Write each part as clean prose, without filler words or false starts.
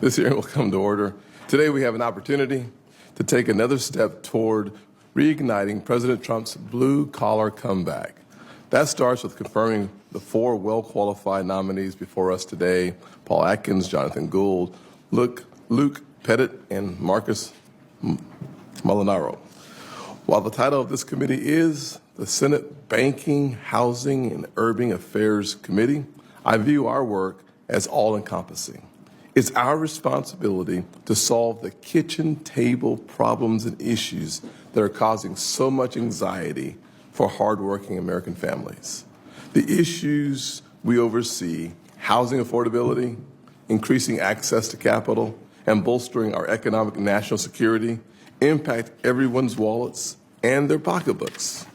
This hearing will come to order. Today we have an opportunity to take another step toward reigniting President Trump's blue-collar comeback. That starts with confirming the four well-qualified nominees before us today: Paul Atkins, Jonathan Gould, Luke Pettit, and Marcus Molinaro. While the title of this committee is the Senate Banking, Housing, and Urban Affairs Committee, I view our work as all-encompassing. It's our responsibility to solve the kitchen table problems and issues that are causing so much anxiety for hardworking American families. The issues we oversee: housing affordability, increasing access to capital, and bolstering our economic national security, impact everyone's wallets and their pocketbooks.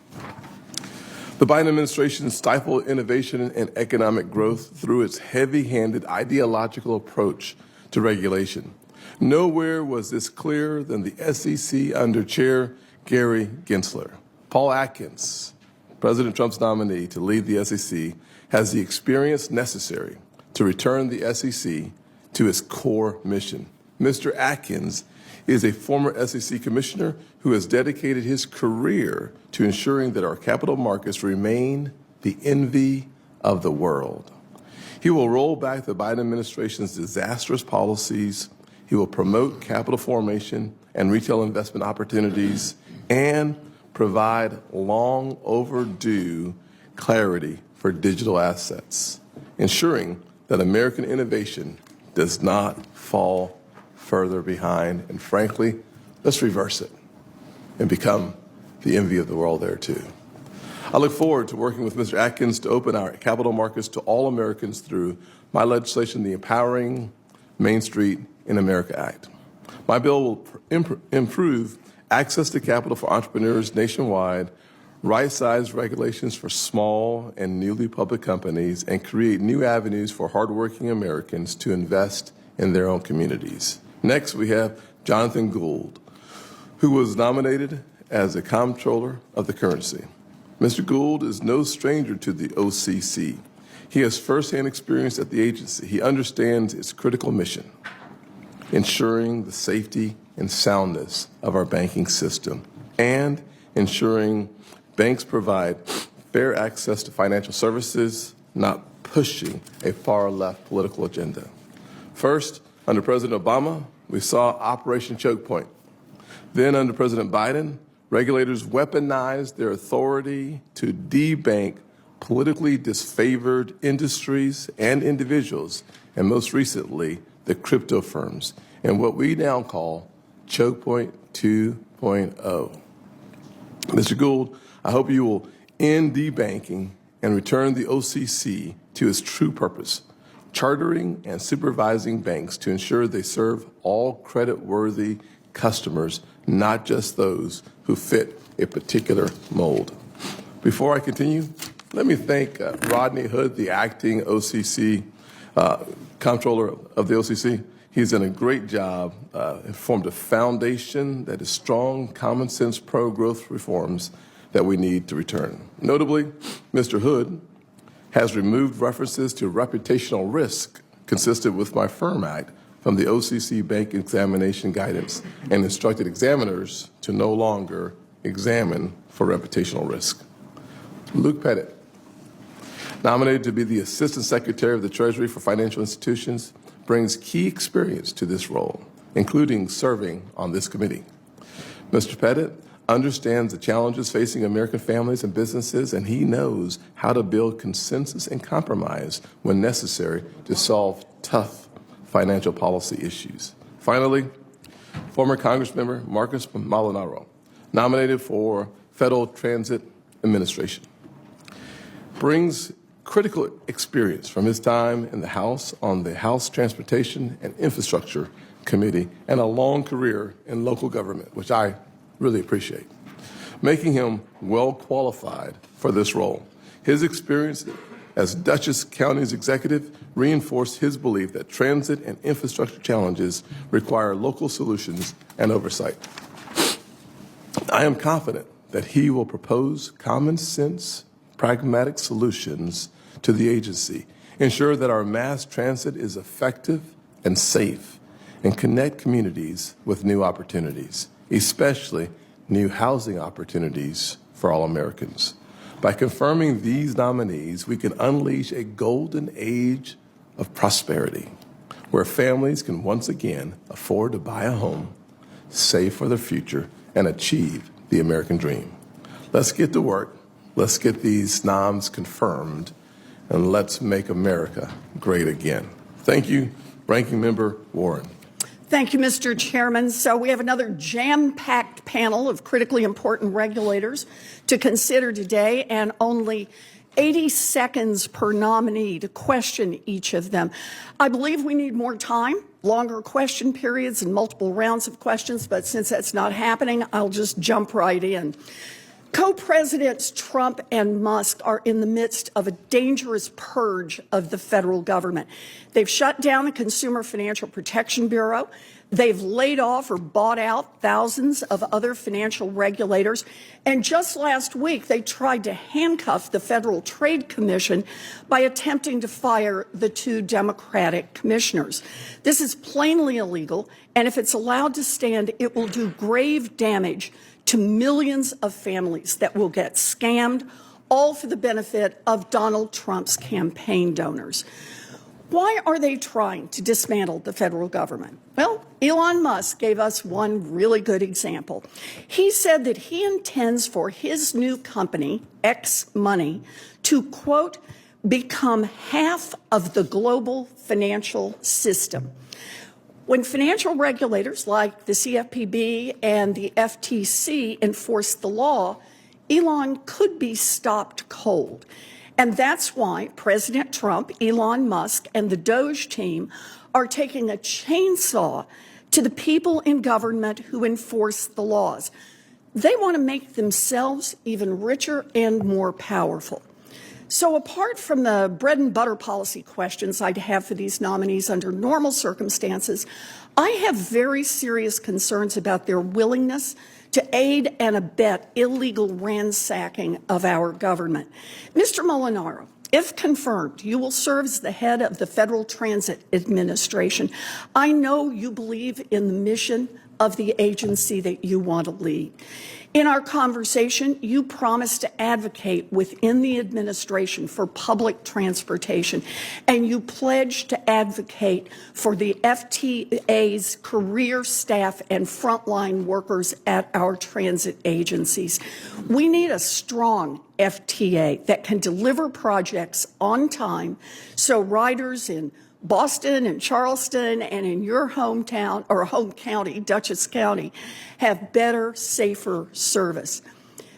The Biden administration stifled innovation and economic growth through its heavy-handed ideological approach to regulation. Nowhere was this clearer than the SEC under Chair Gary Gensler. Paul Atkins, President Trump's nominee to lead the SEC, has the experience necessary to return the SEC to its core mission. Mr. Atkins is a former SEC commissioner who has dedicated his career to ensuring that our capital markets remain the envy of the world. He will roll back the Biden administration's disastrous policies. He will promote capital formation and retail investment opportunities and provide long overdue clarity for digital assets, ensuring that American innovation does not fall further behind. And frankly, let's reverse it and become the envy of the world there too. I look forward to working with Mr. Atkins to open our capital markets to all Americans through my legislation, the Empowering Main Street in America Act. My bill will improve access to capital for entrepreneurs nationwide, right-sized regulations for small and newly public companies, and create new avenues for hardworking Americans to invest in their own communities. Next, we have Jonathan Gould, who was nominated as a Comptroller of the currency. Mr. Gould is no stranger to the OCC. He has firsthand experience at the agency. He understands its critical mission, ensuring the safety and soundness of our banking system and ensuring banks provide fair access to financial services, not pushing a far-left political agenda. First, under President Obama, we saw Operation Choke Point. Then under President Biden, regulators weaponized their authority to debank politically disfavored industries and individuals, and most recently, the crypto firms, in what we now call Choke Point 2.0. Mr. Gould, I hope you will end debanking and return the OCC to its true purpose: chartering and supervising banks to ensure they serve all credit-worthy customers, not just those who fit a particular mold. Before I continue, let me thank Rodney Hood, the acting OCC Comptroller of the OCC. He's done a great job and formed a foundation that is strong, common sense, pro-growth reforms that we need to return. Notably, Mr. Hood has removed references to reputational risk consistent with my Firm Act from the OCC bank examination guidance and instructed examiners to no longer examine for reputational risk. Luke Pettit, nominated to be the Assistant Secretary of the Treasury for Financial Institutions, brings key experience to this role, including serving on this committee. Mr. Pettit understands the challenges facing American families and businesses, and he knows how to build consensus and compromise when necessary to solve tough financial policy issues. Finally, former Congressmember Marcus Molinaro, nominated for Federal Transit Administration, brings critical experience from his time in the House on the House Transportation and Infrastructure Committee and a long career in local government, which I really appreciate, making him well qualified for this role. His experience as Dutchess County's executive, reinforced his belief that transit and infrastructure challenges require local solutions and oversight. I am confident that he will propose common sense, pragmatic solutions to the agency, ensure that our mass transit is effective and safe, and connect communities with new opportunities, especially new housing opportunities for all Americans. By confirming these nominees, we can unleash a golden age of prosperity, where families can once again afford to buy a home, save for their future, and achieve the American dream. Let's get to work. Let's get these noms confirmed, and let's make America great again. Thank you, Ranking Member Warren. Thank you, Mr. Chairman. So we have another jam-packed panel of critically important regulators to consider today, and only 80 seconds per nominee to question each of them. I believe we need more time, longer question periods and multiple rounds of questions, but since that's not happening, I'll just jump right in. Co-presidents Trump and Musk are in the midst of a dangerous purge of the federal government. They've shut down the Consumer Financial Protection Bureau. They've laid off or bought out thousands of other financial regulators. And just last week, they tried to handcuff the Federal Trade Commission by attempting to fire the 2 Democratic commissioners. This is plainly illegal, and if it's allowed to stand, it will do grave damage to millions of families that will get scammed, all for the benefit of Donald Trump's campaign donors. Why are they trying to dismantle the federal government? Well, Elon Musk gave us one really good example. He said that he intends for his new company, X Money, to, quote, become half of the global financial system. When financial regulators like the CFPB and the FTC enforce the law, Elon could be stopped cold. And that's why President Trump, Elon Musk, and the Doge team are taking a chainsaw to the people in government who enforce the laws. They want to make themselves even richer and more powerful. So apart from the bread and butter policy questions I'd have for these nominees under normal circumstances, I have very serious concerns about their willingness to aid and abet illegal ransacking of our government. Mr. Molinaro, if confirmed, you will serve as the head of the Federal Transit Administration. I know you believe in the mission of the agency that you want to lead. In our conversation, you promised to advocate within the administration for public transportation, and you pledged to advocate for the FTA's career staff and frontline workers at our transit agencies. We need a strong FTA that can deliver projects on time so riders in Boston and Charleston and in your hometown or home county, Dutchess County, have better, safer service.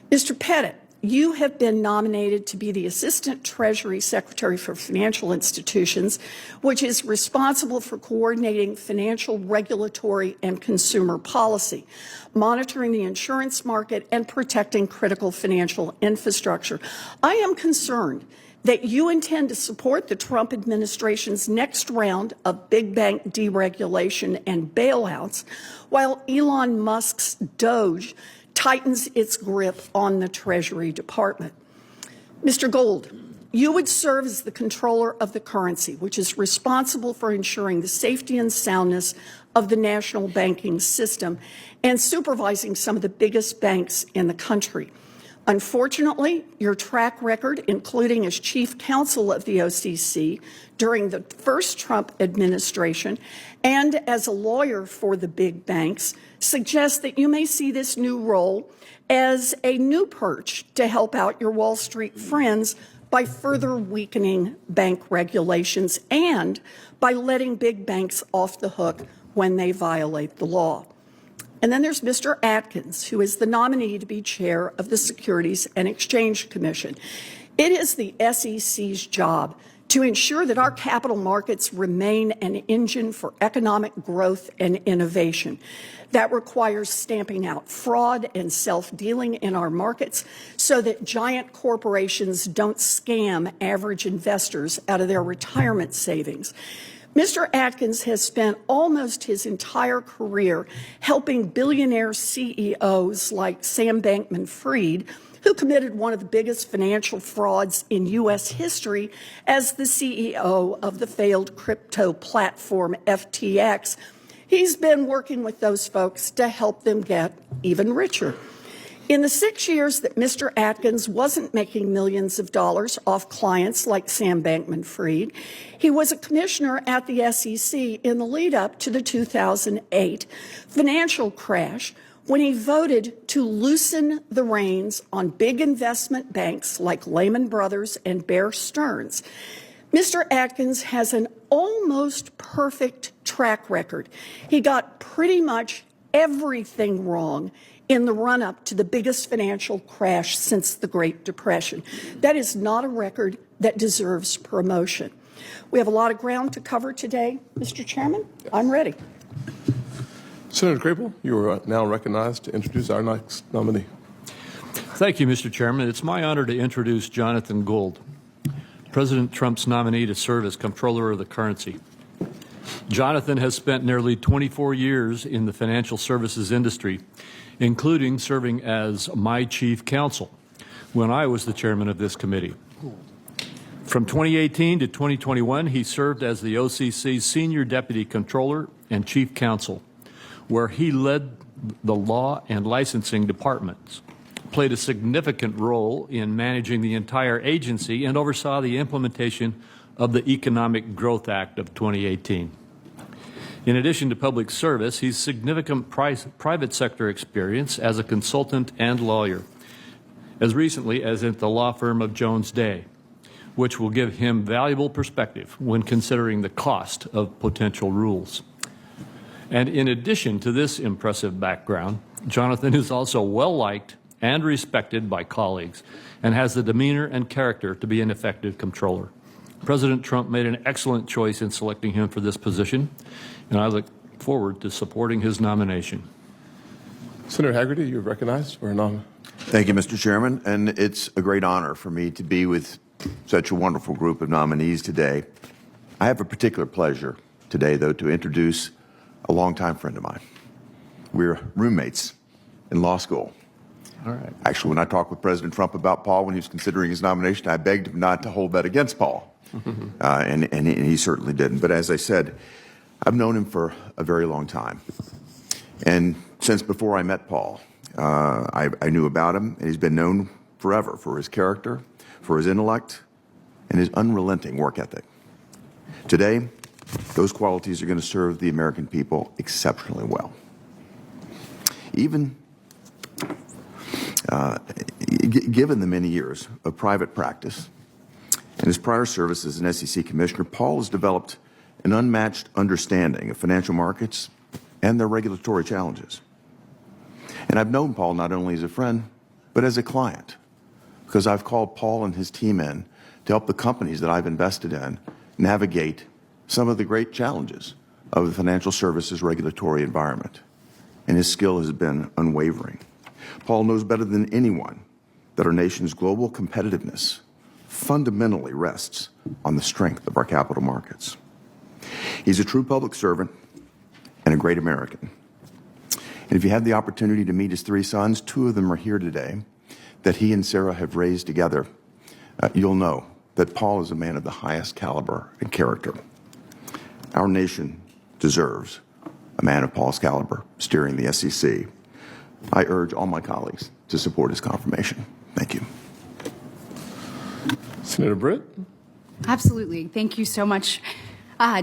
Mr. Pettit, you have been nominated to be the Assistant Treasury Secretary for Financial Institutions, which is responsible for coordinating financial, regulatory, and consumer policy, monitoring the insurance market, and protecting critical financial infrastructure. I am concerned that you intend to support the Trump administration's next round of big bank deregulation and bailouts, while Elon Musk's Doge tightens its grip on the Treasury Department. Mr. Gould, you would serve as the Comptroller of the currency, which is responsible for ensuring the safety and soundness of the national banking system and supervising some of the biggest banks in the country. Unfortunately, your track record, including as chief counsel of the OCC during the first Trump administration and as a lawyer for the big banks, suggests that you may see this new role as a new perch to help out your Wall Street friends by further weakening bank regulations and by letting big banks off the hook when they violate the law. And then there's Mr. Atkins, who is the nominee to be chair of the Securities and Exchange Commission. It is the SEC's job to ensure that our capital markets remain an engine for economic growth and innovation. That requires stamping out fraud and self-dealing in our markets so that giant corporations don't scam average investors out of their retirement savings. Mr. Atkins has spent almost his entire career helping billionaire CEOs like Sam Bankman-Fried, who committed one of the biggest financial frauds in U.S. history as the CEO of the failed crypto platform FTX. He's been working with those folks to help them get even richer. In the 6 years that Mr. Atkins wasn't making millions of dollars off clients like Sam Bankman-Fried, he was a commissioner at the SEC in the lead up to the 2008 financial crash, when he voted to loosen the reins on big investment banks like Lehman Brothers and Bear Stearns. Mr. Atkins has an almost perfect track record. He got pretty much everything wrong in the run-up to the biggest financial crash since the Great Depression. That is not a record that deserves promotion. We have a lot of ground to cover today, Mr. Chairman. I'm ready. Senator Crable, you are now recognized to introduce our next nominee. Thank you, Mr. Chairman. It's my honor to introduce Jonathan Gould, President Trump's nominee to serve as Comptroller of the Currency. Jonathan has spent nearly 24 years in the financial services industry, including serving as my chief counsel when I was the chairman of this committee. From 2018 to 2021, he served as the OCC's Senior Deputy Comptroller and Chief Counsel, where he led the law and licensing departments, played a significant role in managing the entire agency, and oversaw the implementation of the Economic Growth Act of 2018. In addition to public service, he's significant private sector experience as a consultant and lawyer, as recently as at the law firm of Jones Day, which will give him valuable perspective when considering the cost of potential rules. And in addition to this impressive background, Jonathan is also well-liked and respected by colleagues and has the demeanor and character to be an effective comptroller. President Trump made an excellent choice in selecting him for this position, and I look forward to supporting his nomination. Senator Hagerty, you're recognized for a nominee. Thank you, Mr. Chairman, and it's a great honor for me to be with such a wonderful group of nominees today. I have a particular pleasure today, though, to introduce a longtime friend of mine. We're roommates in law school. All right. Actually, when I talked with President Trump about Paul when he was considering his nomination, I begged him not to hold that against Paul, and he certainly didn't. But as I said, I've known him for a very long time. And since before I met Paul, I knew about him, and he's been known forever for his character, for his intellect, and his unrelenting work ethic. Today, those qualities are going to serve the American people exceptionally well. Even given the many years of private practice and his prior service as an SEC commissioner, Paul has developed an unmatched understanding of financial markets and their regulatory challenges. And I've known Paul not only as a friend, but as a client, because I've called Paul and his team in to help the companies that I've invested in navigate some of the great challenges of the financial services regulatory environment. And his skill has been unwavering. Paul knows better than anyone that our nation's global competitiveness fundamentally rests on the strength of our capital markets. He's a true public servant and a great American. And if you have the opportunity to meet his three sons, two of them are here today, that he and Sarah have raised together, you'll know that Paul is a man of the highest caliber and character. Our nation deserves a man of Paul's caliber steering the SEC. I urge all my colleagues to support his confirmation. Thank you. Senator Britt. Absolutely. Thank you so much,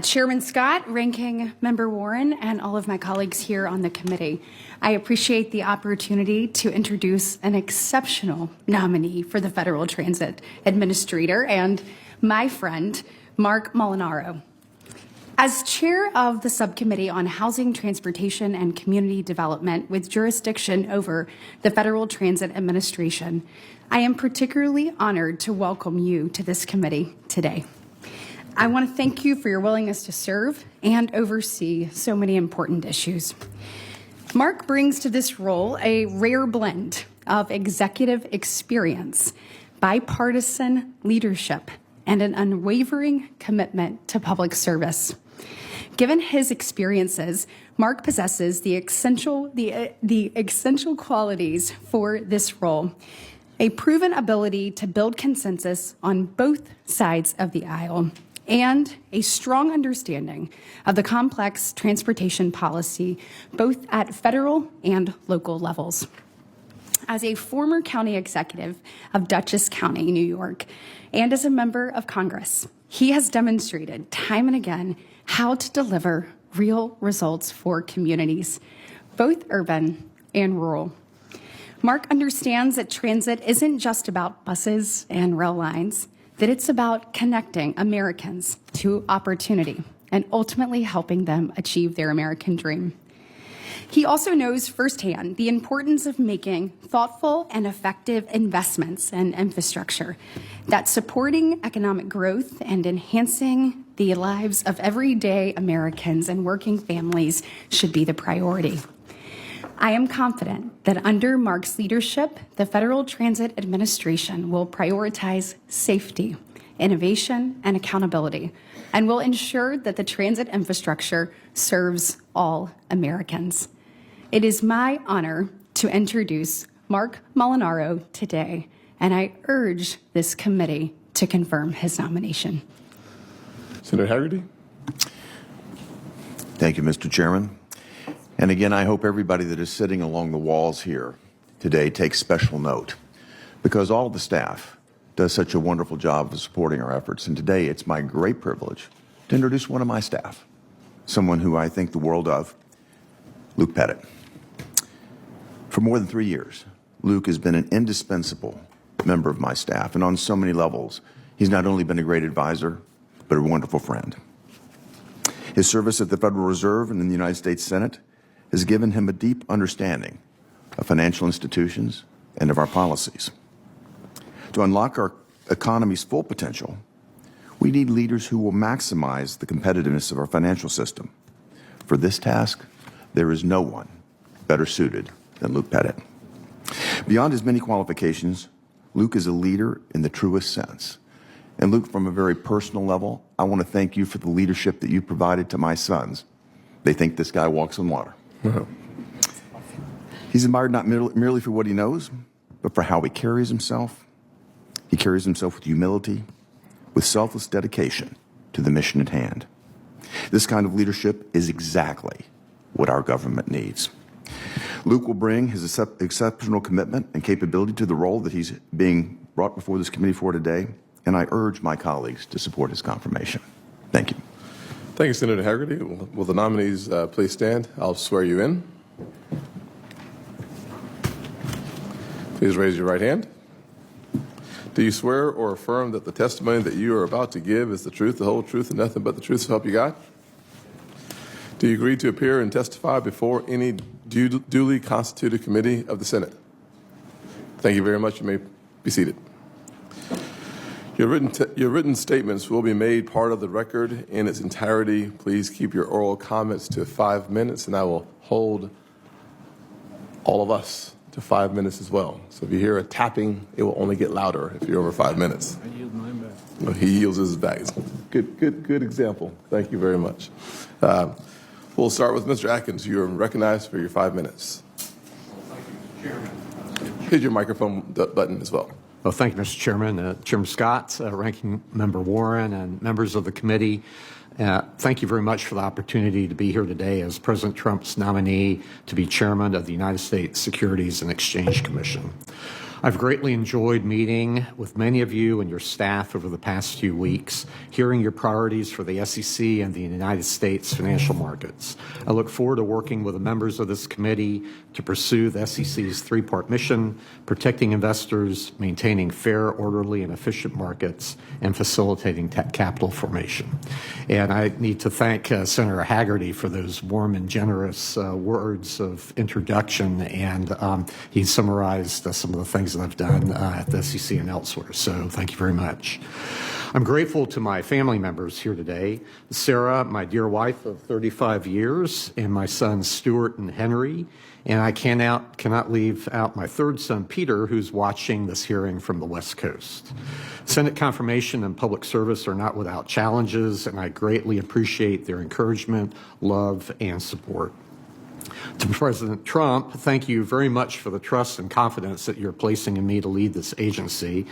Chairman Scott, Ranking Member Warren, and all of my colleagues here on the committee. I appreciate the opportunity to introduce an exceptional nominee for the Federal Transit Administrator and my friend, Mark Molinaro. As chair of the Subcommittee on Housing, Transportation, and Community Development with jurisdiction over the Federal Transit Administration, I am particularly honored to welcome you to this committee today. I want to thank you for your willingness to serve and oversee so many important issues. Mark brings to this role a rare blend of executive experience, bipartisan leadership, and an unwavering commitment to public service. Given his experiences, Mark possesses the essential qualities for this role: a proven ability to build consensus on both sides of the aisle, and a strong understanding of the complex transportation policy, both at federal and local levels. As a former county executive of Dutchess County, New York, and as a member of Congress, he has demonstrated time and again how to deliver real results for communities, both urban and rural. Mark understands that transit isn't just about buses and rail lines, that it's about connecting Americans to opportunity and ultimately helping them achieve their American dream. He also knows firsthand the importance of making thoughtful and effective investments in infrastructure, that supporting economic growth and enhancing the lives of everyday Americans and working families should be the priority. I am confident that under Mark's leadership, the Federal Transit Administration will prioritize safety, innovation, and accountability, and will ensure that the transit infrastructure serves all Americans. It is my honor to introduce Mark Molinaro today, and I urge this committee to confirm his nomination. Senator Haggerty. Thank you, Mr. Chairman. And again, I hope everybody that is sitting along the walls here today takes special note, because all of the staff does such a wonderful job of supporting our efforts. And today, it's my great privilege to introduce one of my staff, someone who I think the world of, Luke Pettit. For more than 3 years, Luke has been an indispensable member of my staff, and on so many levels, he's not only been a great advisor, but a wonderful friend. His service at the Federal Reserve and in the United States Senate has given him a deep understanding of financial institutions and of our policies. To unlock our economy's full potential, we need leaders who will maximize the competitiveness of our financial system. For this task, there is no one better suited than Luke Pettit. Beyond his many qualifications, Luke is a leader in the truest sense. And Luke, from a very personal level, I want to thank you for the leadership that you provided to my sons. They think this guy walks on water. He's admired not merely for what he knows, but for how he carries himself. He carries himself with humility, with selfless dedication to the mission at hand. This kind of leadership is exactly what our government needs. Luke will bring his exceptional commitment and capability to the role that he's being brought before this committee for today, and I urge my colleagues to support his confirmation. Thank you. Thank you, Senator Haggerty. Will the nominees please stand? I'll swear you in. Please raise your right hand. Do you swear or affirm that the testimony that you are about to give is the truth, the whole truth, and nothing but the truth, so help you God? Do you agree to appear and testify before any duly constituted committee of the Senate? Thank you very much. You may be seated. Your written statements will be made part of the record in its entirety. Please keep your oral comments to 5 minutes, and I will hold all of us to 5 minutes as well. So if you hear a tapping, it will only get louder if you're over 5 minutes. I yield mine back. Well, he yields his back. Good example. Thank you very much. We'll start with Mr. Atkins. You are recognized for your 5 minutes. Thank you, Mr. Chairman. Hit your microphone button as well. Well, thank you, Mr. Chairman. Chairman Scott, Ranking Member Warren, and members of the committee. Thank you very much for the opportunity to be here today as President Trump's nominee to be chairman of the United States Securities and Exchange Commission. I've greatly enjoyed meeting with many of you and your staff over the past few weeks, hearing your priorities for the SEC and the United States financial markets. I look forward to working with the members of this committee to pursue the SEC's three-part mission: protecting investors, maintaining fair, orderly, and efficient markets, and facilitating capital formation. And I need to thank Senator Haggerty for those warm and generous words of introduction, and he summarized some of the things that I've done at the SEC and elsewhere. So thank you very much. I'm grateful to my family members here today, Sarah, my dear wife of 35 years, and my sons Stuart and Henry. And I cannot leave out my third son, Peter, who's watching this hearing from the West Coast. Senate confirmation and public service are not without challenges, and I greatly appreciate their encouragement, love, and support. To President Trump, thank you very much for the trust and confidence that you're placing in me to lead this agency.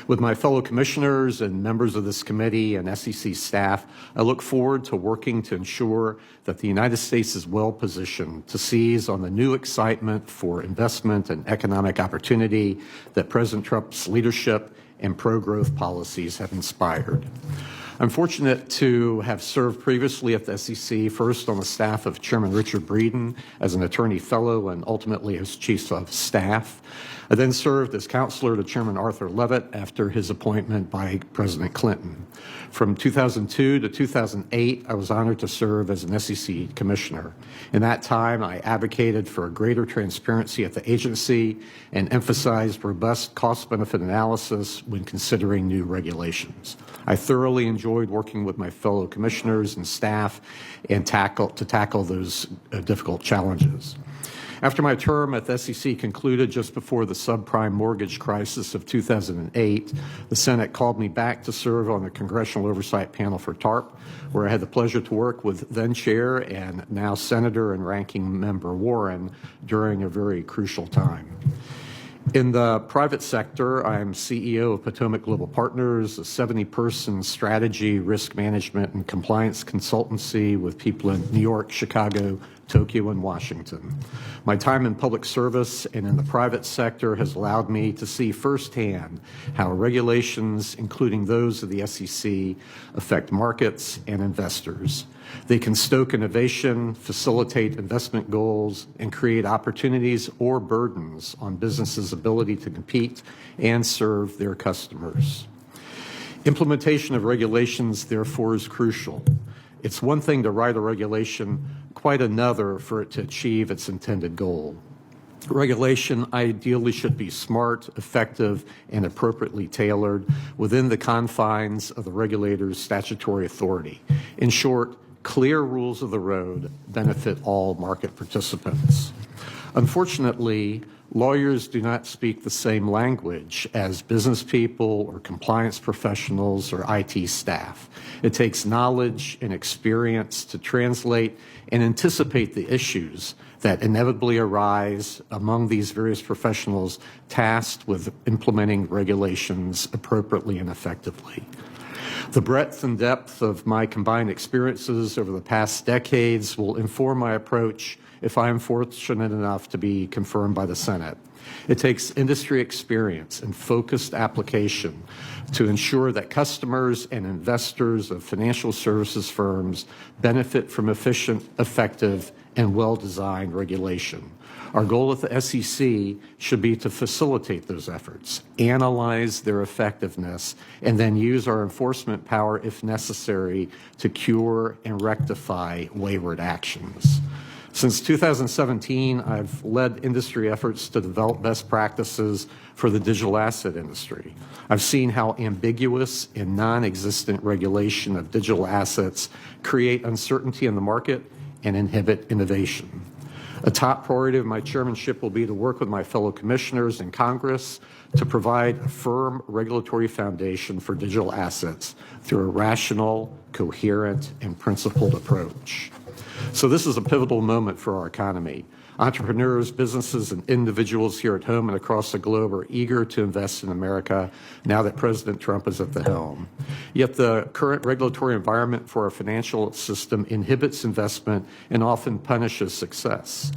With my fellow commissioners and members of this committee and SEC staff, I look forward to working to ensure that the United States is well positioned to seize on the new excitement for investment and economic opportunity that President Trump's leadership and pro-growth policies have inspired. I'm fortunate to have served previously at the SEC, first on the staff of Chairman Richard Breeden as an attorney fellow and ultimately as chief of staff. I then served as counselor to Chairman Arthur Levitt after his appointment by President Clinton. From 2002 to 2008, I was honored to serve as an SEC commissioner. In that time, I advocated for greater transparency at the agency and emphasized robust cost-benefit analysis when considering new regulations. I thoroughly enjoyed working with my fellow commissioners and staff and to tackle those difficult challenges. After my term at the SEC concluded just before the subprime mortgage crisis of 2008, the Senate called me back to serve on the Congressional Oversight Panel for TARP, where I had the pleasure to work with then Chair and now Senator and Ranking Member Warren during a very crucial time. In the private sector, I'm CEO of Potomac Global Partners, a 70-person strategy, risk management, and compliance consultancy with people in New York, Chicago, Tokyo, and Washington. My time in public service and in the private sector has allowed me to see firsthand how regulations, including those of the SEC, affect markets and investors. They can stoke innovation, facilitate investment goals, and create opportunities or burdens on businesses' ability to compete and serve their customers. Implementation of regulations, therefore, is crucial. It's one thing to write a regulation, quite another for it to achieve its intended goal. Regulation ideally should be smart, effective, and appropriately tailored within the confines of the regulator's statutory authority. In short, clear rules of the road benefit all market participants. Unfortunately, lawyers do not speak the same language as business people or compliance professionals or IT staff. It takes knowledge and experience to translate and anticipate the issues that inevitably arise among these various professionals tasked with implementing regulations appropriately and effectively. The breadth and depth of my combined experiences over the past decades will inform my approach if I am fortunate enough to be confirmed by the Senate. It takes industry experience and focused application to ensure that customers and investors of financial services firms benefit from efficient, effective, and well-designed regulation. Our goal at the SEC should be to facilitate those efforts, analyze their effectiveness, and then use our enforcement power, if necessary, to cure and rectify wayward actions. Since 2017, I've led industry efforts to develop best practices for the digital asset industry. I've seen how ambiguous and non-existent regulation of digital assets create uncertainty in the market and inhibit innovation. A top priority of my chairmanship will be to work with my fellow commissioners in Congress to provide a firm regulatory foundation for digital assets through a rational, coherent, and principled approach. So this is a pivotal moment for our economy. Entrepreneurs, businesses, and individuals here at home and across the globe are eager to invest in America now that President Trump is at the helm. Yet the current regulatory environment for our financial system inhibits investment and often punishes success.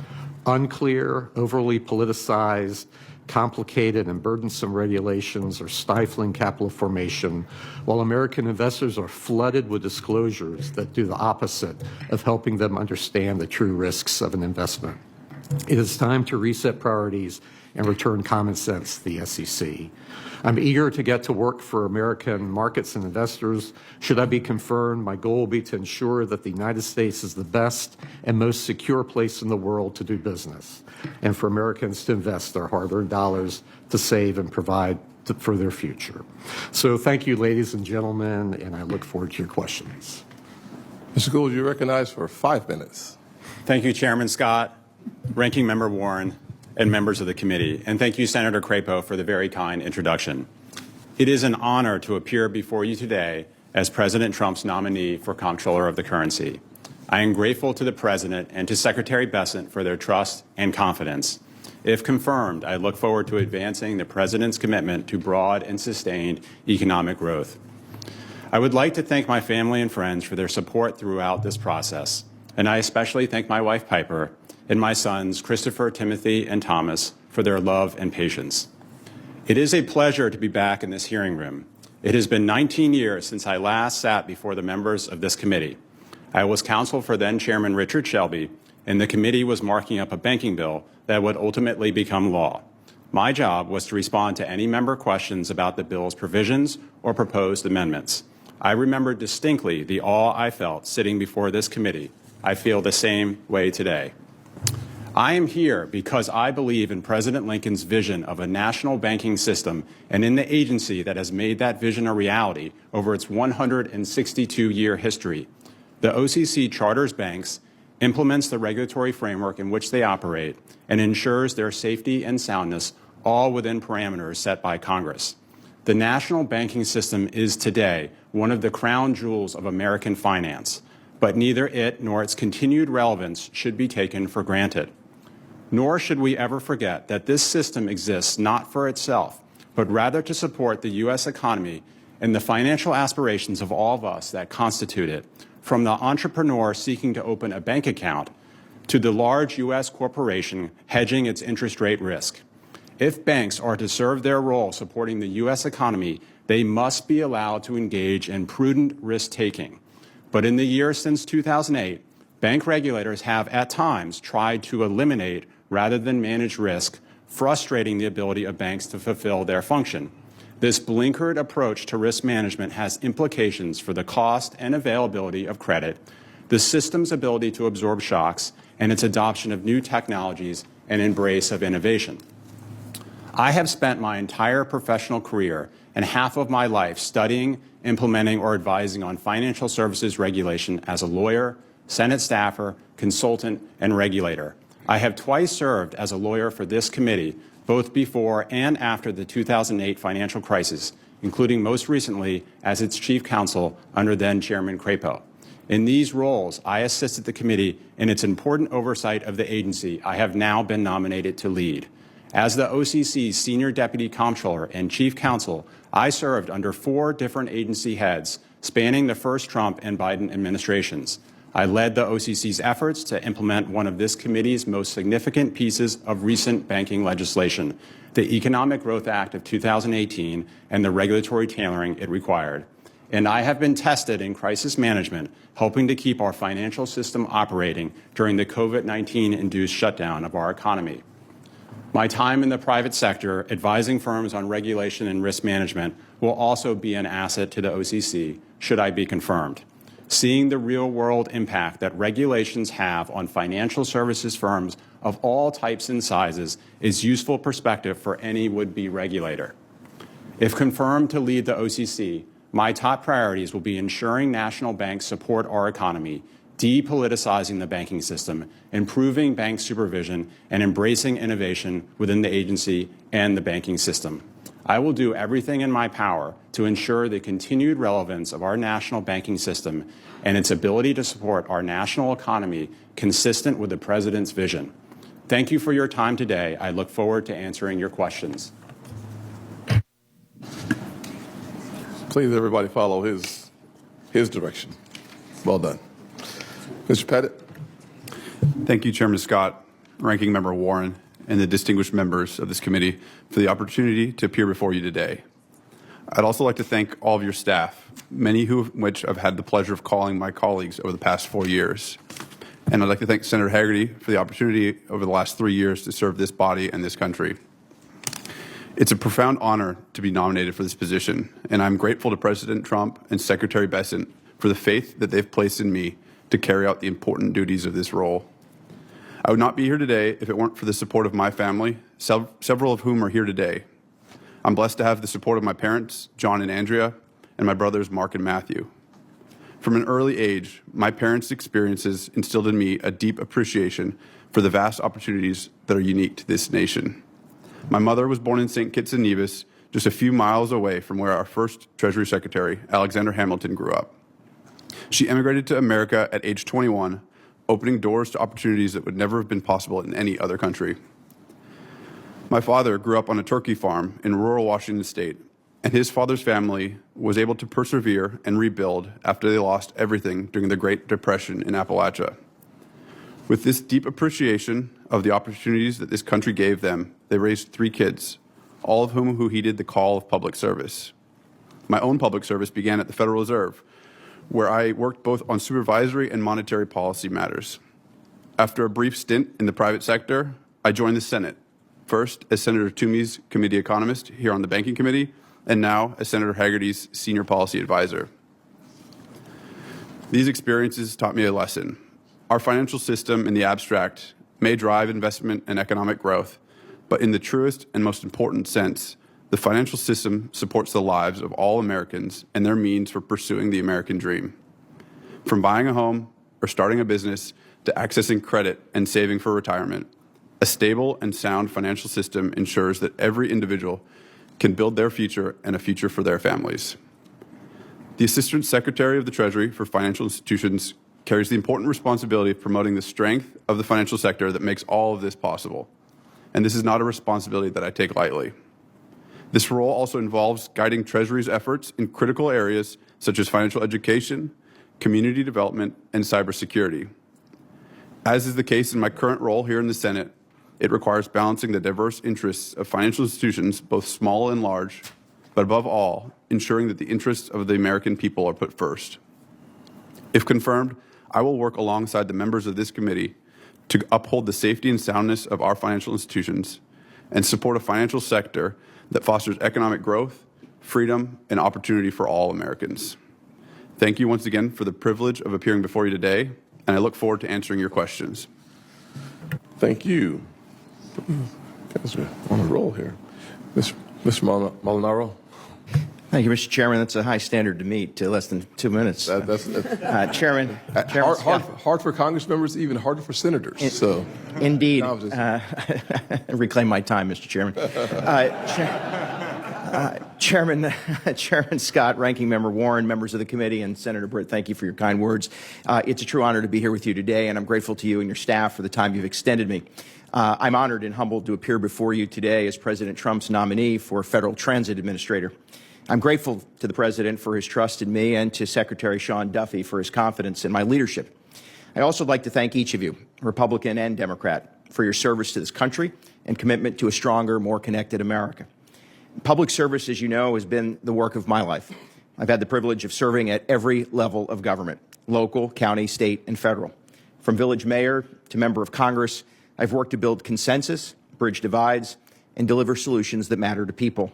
Unclear, overly politicized, complicated and burdensome regulations are stifling capital formation, while American investors are flooded with disclosures that do the opposite of helping them understand the true risks of an investment. It is time to reset priorities and return common sense to the SEC. I'm eager to get to work for American markets and investors. Should I be confirmed, my goal will be to ensure that the United States is the best and most secure place in the world to do business, and for Americans to invest their hard-earned dollars to save and provide for their future. So thank you, ladies and gentlemen, and I look forward to your questions. Mr. Gould, you're recognized for 5 minutes. Thank you, Chairman Scott, Ranking Member Warren, and members of the committee. And thank you, Senator Crapo, for the very kind introduction. It is an honor to appear before you today as President Trump's nominee for Comptroller of the Currency. I am grateful to the President and to Secretary Bessent for their trust and confidence. If confirmed, I look forward to advancing the President's commitment to broad and sustained economic growth. I would like to thank my family and friends for their support throughout this process, and I especially thank my wife, Piper, and my sons, Christopher, Timothy, and Thomas, for their love and patience. It is a pleasure to be back in this hearing room. It has been 19 years since I last sat before the members of this committee. I was counsel for then Chairman Richard Shelby, and the committee was marking up a banking bill that would ultimately become law. My job was to respond to any member questions about the bill's provisions or proposed amendments. I remember distinctly the awe I felt sitting before this committee. I feel the same way today. I am here because I believe in President Lincoln's vision of a national banking system and in the agency that has made that vision a reality over its 162-year history. The OCC charters banks, implements the regulatory framework in which they operate, and ensures their safety and soundness, all within parameters set by Congress. The national banking system is today one of the crown jewels of American finance, but neither it nor its continued relevance should be taken for granted. Nor should we ever forget that this system exists not for itself, but rather to support the U.S. economy and the financial aspirations of all of us that constitute it, from the entrepreneur seeking to open a bank account to the large U.S. corporation hedging its interest rate risk. If banks are to serve their role supporting the U.S. economy, they must be allowed to engage in prudent risk-taking. But in the years since 2008, bank regulators have at times tried to eliminate rather than manage risk, frustrating the ability of banks to fulfill their function. This blinkered approach to risk management has implications for the cost and availability of credit, the system's ability to absorb shocks, and its adoption of new technologies and embrace of innovation. I have spent my entire professional career and half of my life studying, implementing, or advising on financial services regulation as a lawyer, Senate staffer, consultant, and regulator. I have twice served as a lawyer for this committee, both before and after the 2008 financial crisis, including most recently as its chief counsel under then Chairman Crapo. In these roles, I assisted the committee in its important oversight of the agency I have now been nominated to lead. As the OCC's Senior Deputy Comptroller and Chief Counsel, I served under 4 different agency heads, spanning the first Trump and Biden administrations. I led the OCC's efforts to implement one of this committee's most significant pieces of recent banking legislation, the Economic Growth Act of 2018 and the regulatory tailoring it required. And I have been tested in crisis management, helping to keep our financial system operating during the COVID-19-induced shutdown of our economy. My time in the private sector advising firms on regulation and risk management will also be an asset to the OCC, should I be confirmed. Seeing the real-world impact that regulations have on financial services firms of all types and sizes is useful perspective for any would-be regulator. If confirmed to lead the OCC, my top priorities will be ensuring national banks support our economy, depoliticizing the banking system, improving bank supervision, and embracing innovation within the agency and the banking system. I will do everything in my power to ensure the continued relevance of our national banking system and its ability to support our national economy consistent with the President's vision. Thank you for your time today. I look forward to answering your questions. Please, everybody, follow his direction. Well done. Mr. Pettit. Thank you, Chairman Scott, Ranking Member Warren, and the distinguished members of this committee for the opportunity to appear before you today. I'd also like to thank all of your staff, many of which I've had the pleasure of calling my colleagues over the past 4 years. And I'd like to thank Senator Haggerty for the opportunity over the last 3 years to serve this body and this country. It's a profound honor to be nominated for this position, and I'm grateful to President Trump and Secretary Bessent for the faith that they've placed in me to carry out the important duties of this role. I would not be here today if it weren't for the support of my family, several of whom are here today. I'm blessed to have the support of my parents, John and Andrea, and my brothers, Mark and Matthew. From an early age, my parents' experiences instilled in me a deep appreciation for the vast opportunities that are unique to this nation. My mother was born in St. Kitts and Nevis, just a few miles away from where our first Treasury Secretary, Alexander Hamilton, grew up. She immigrated to America at age 21, opening doors to opportunities that would never have been possible in any other country. My father grew up on a turkey farm in rural Washington state, and his father's family was able to persevere and rebuild after they lost everything during the Great Depression in Appalachia. With this deep appreciation of the opportunities that this country gave them, they raised 3 kids, all of whom who heeded the call of public service. My own public service began at the Federal Reserve, where I worked both on supervisory and monetary policy matters. After a brief stint in the private sector, I joined the Senate, first as Senator Toomey's committee economist here on the Banking Committee, and now as Senator Haggerty's senior policy advisor. These experiences taught me a lesson. Our financial system in the abstract may drive investment and economic growth, but in the truest and most important sense, the financial system supports the lives of all Americans and their means for pursuing the American dream. From buying a home or starting a business to accessing credit and saving for retirement, a stable and sound financial system ensures that every individual can build their future and a future for their families. The Assistant Secretary of the Treasury for Financial Institutions carries the important responsibility of promoting the strength of the financial sector that makes all of this possible. And this is not a responsibility that I take lightly. This role also involves guiding Treasury's efforts in critical areas such as financial education, community development, and cybersecurity. As is the case in my current role here in the Senate, it requires balancing the diverse interests of financial institutions, both small and large, but above all, ensuring that the interests of the American people are put first. If confirmed, I will work alongside the members of this committee to uphold the safety and soundness of our financial institutions and support a financial sector that fosters economic growth, freedom, and opportunity for all Americans. Thank you once again for the privilege of appearing before you today, and I look forward to answering your questions. Thank you. Guys are on a roll here. Mr. Molinaro? Thank you, Mr. Chairman. That's a high standard to meet, less than 2 minutes. Chairman Hard for Congress members, even harder for senators. So, indeed. No, Reclaim my time, Mr. Chairman. Chairman Scott, Ranking Member Warren, members of the committee, and Senator Britt, thank you for your kind words. It's a true honor to be here with you today, and I'm grateful to you and your staff for the time you've extended me. I'm honored and humbled to appear before you today as President Trump's nominee for Federal Transit Administrator. I'm grateful to the President for his trust in me and to Secretary Sean Duffy for his confidence in my leadership. I also would like to thank each of you, Republican and Democrat, for your service to this country and commitment to a stronger, more connected America. Public service, as you know, has been the work of my life. I've had the privilege of serving at every level of government, local, county, state, and federal. From village mayor to member of Congress, I've worked to build consensus, bridge divides, and deliver solutions that matter to people.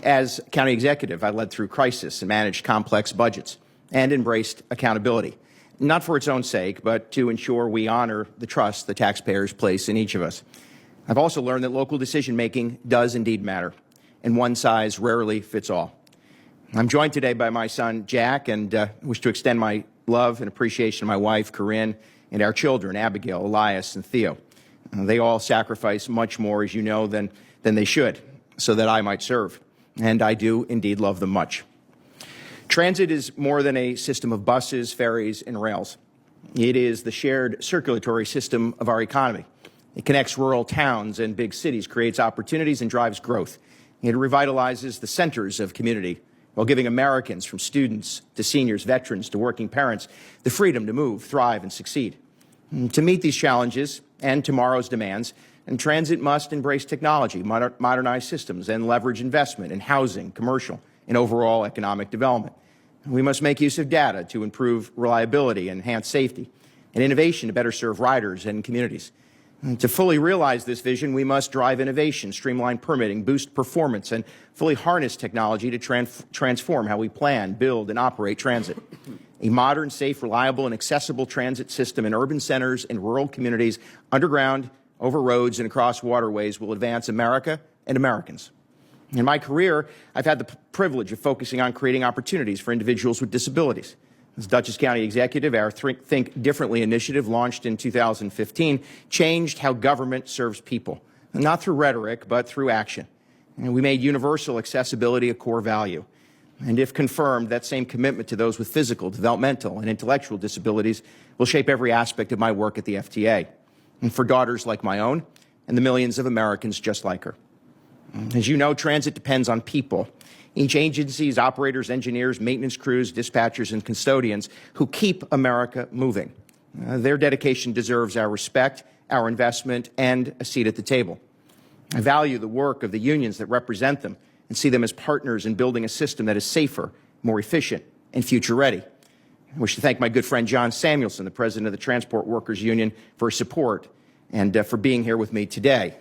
As county executive, I led through crisis and managed complex budgets and embraced accountability, not for its own sake, but to ensure we honor the trust the taxpayers place in each of us. I've also learned that local decision-making does indeed matter, and one size rarely fits all. I'm joined today by my son, Jack, and wish to extend my love and appreciation to my wife, Corinne, and our children, Abigail, Elias, and Theo. They all sacrifice much more, as you know, than they should, so that I might serve. And I do indeed love them much. Transit is more than a system of buses, ferries, and rails. It is the shared circulatory system of our economy. It connects rural towns and big cities, creates opportunities, and drives growth. It revitalizes the centers of community while giving Americans, from students to seniors, veterans to working parents, the freedom to move, thrive, and succeed. To meet these challenges and tomorrow's demands, and transit must embrace technology, modernize systems, and leverage investment in housing, commercial, and overall economic development. We must make use of data to improve reliability, enhance safety, and innovation to better serve riders and communities. And to fully realize this vision, we must drive innovation, streamline permitting, boost performance, and fully harness technology to transform how we plan, build, and operate transit. A modern, safe, reliable, and accessible transit system in urban centers and rural communities, underground, over roads, and across waterways will advance America and Americans. In my career, I've had the privilege of focusing on creating opportunities for individuals with disabilities. As Dutchess County Executive, our Think Differently initiative, launched in 2015, changed how government serves people, not through rhetoric, but through action. And we made universal accessibility a core value. And if confirmed, that same commitment to those with physical, developmental, and intellectual disabilities will shape every aspect of my work at the FTA, and for daughters like my own and the millions of Americans just like her. As you know, transit depends on people. Each agency's operators, engineers, maintenance crews, dispatchers, and custodians who keep America moving. Their dedication deserves our respect, our investment, and a seat at the table. I value the work of the unions that represent them and see them as partners in building a system that is safer, more efficient, and future-ready. I wish to thank my good friend John Samuelson, the president of the Transport Workers Union, for his support and for being here with me today.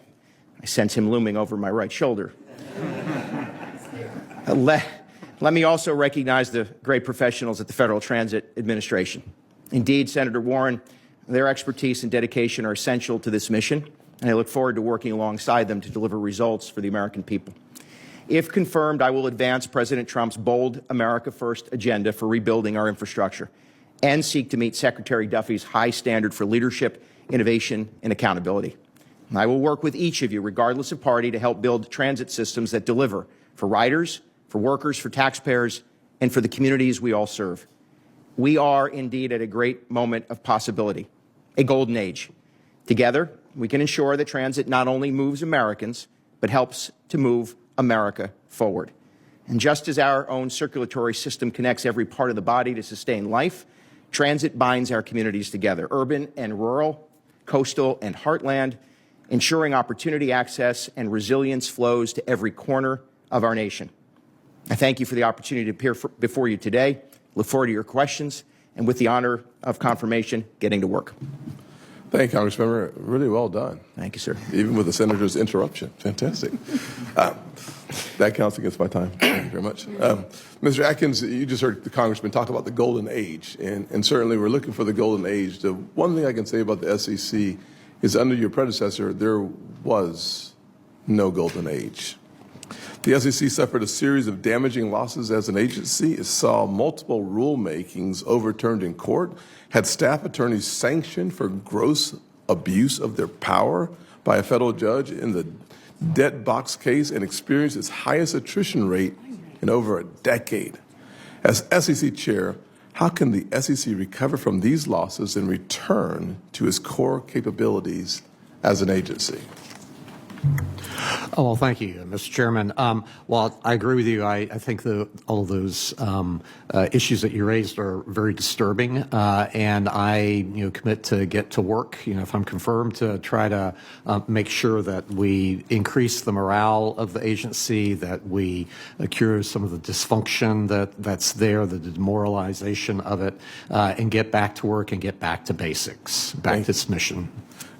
I sense him looming over my right shoulder. Let me also recognize the great professionals at the Federal Transit Administration. Indeed, Senator Warren, their expertise and dedication are essential to this mission, and I look forward to working alongside them to deliver results for the American people. If confirmed, I will advance President Trump's bold America First agenda for rebuilding our infrastructure and seek to meet Secretary Duffy's high standard for leadership, innovation, and accountability. I will work with each of you, regardless of party, to help build transit systems that deliver for riders, for workers, for taxpayers, and for the communities we all serve. We are indeed at a great moment of possibility, a golden age. Together, we can ensure that transit not only moves Americans, but helps to move America forward. And just as our own circulatory system connects every part of the body to sustain life, transit binds our communities together, urban and rural, coastal and heartland, ensuring opportunity, access, and resilience flows to every corner of our nation. I thank you for the opportunity to appear before you today. Look forward to your questions, and with the honor of confirmation, getting to work. Thank you, Congressmember. Really well done. Thank you, sir. Even with the senator's interruption. Fantastic. That counts against my time. Thank you very much. Mr. Atkins, you just heard the congressman talk about the golden age, and certainly we're looking for the golden age. The one thing I can say about the SEC is under your predecessor, there was no golden age. The SEC suffered a series of damaging losses as an agency. It saw multiple rulemakings overturned in court, had staff attorneys sanctioned for gross abuse of their power by a federal judge in the debt box case, and experienced its highest attrition rate in over a decade. As SEC chair, how can the SEC recover from these losses and return to its core capabilities as an agency? Oh, well, thank you, Mr. Chairman. Well, I agree with you. I think all of those issues that you raised are very disturbing, and I commit to get to work, if I'm confirmed, to try to make sure that we increase the morale of the agency, that we cure some of the dysfunction that's there, the demoralization of it, and get back to work and get back to basics, back to its mission.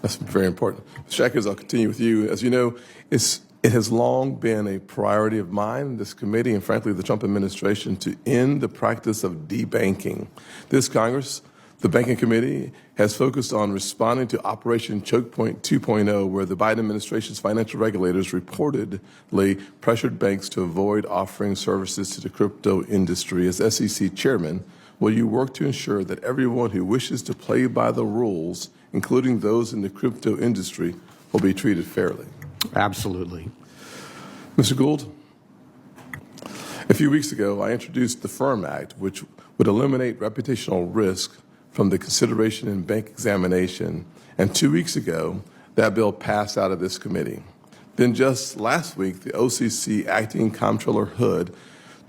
That's very important. Mr. Atkins, I'll continue with you. As you know, it has long been a priority of mine, this committee, and frankly the Trump administration, to end the practice of debanking. This Congress, the Banking Committee, has focused on responding to Operation Choke Point 2.0, where the Biden administration's financial regulators reportedly pressured banks to avoid offering services to the crypto industry. As SEC chairman, will you work to ensure that everyone who wishes to play by the rules, including those in the crypto industry, will be treated fairly? Absolutely. Mr. Gould, a few weeks ago, I introduced the FIRM Act, which would eliminate reputational risk from the consideration in bank examination. And 2 weeks ago, that bill passed out of this committee. Then just last week, the OCC acting Comptroller Hood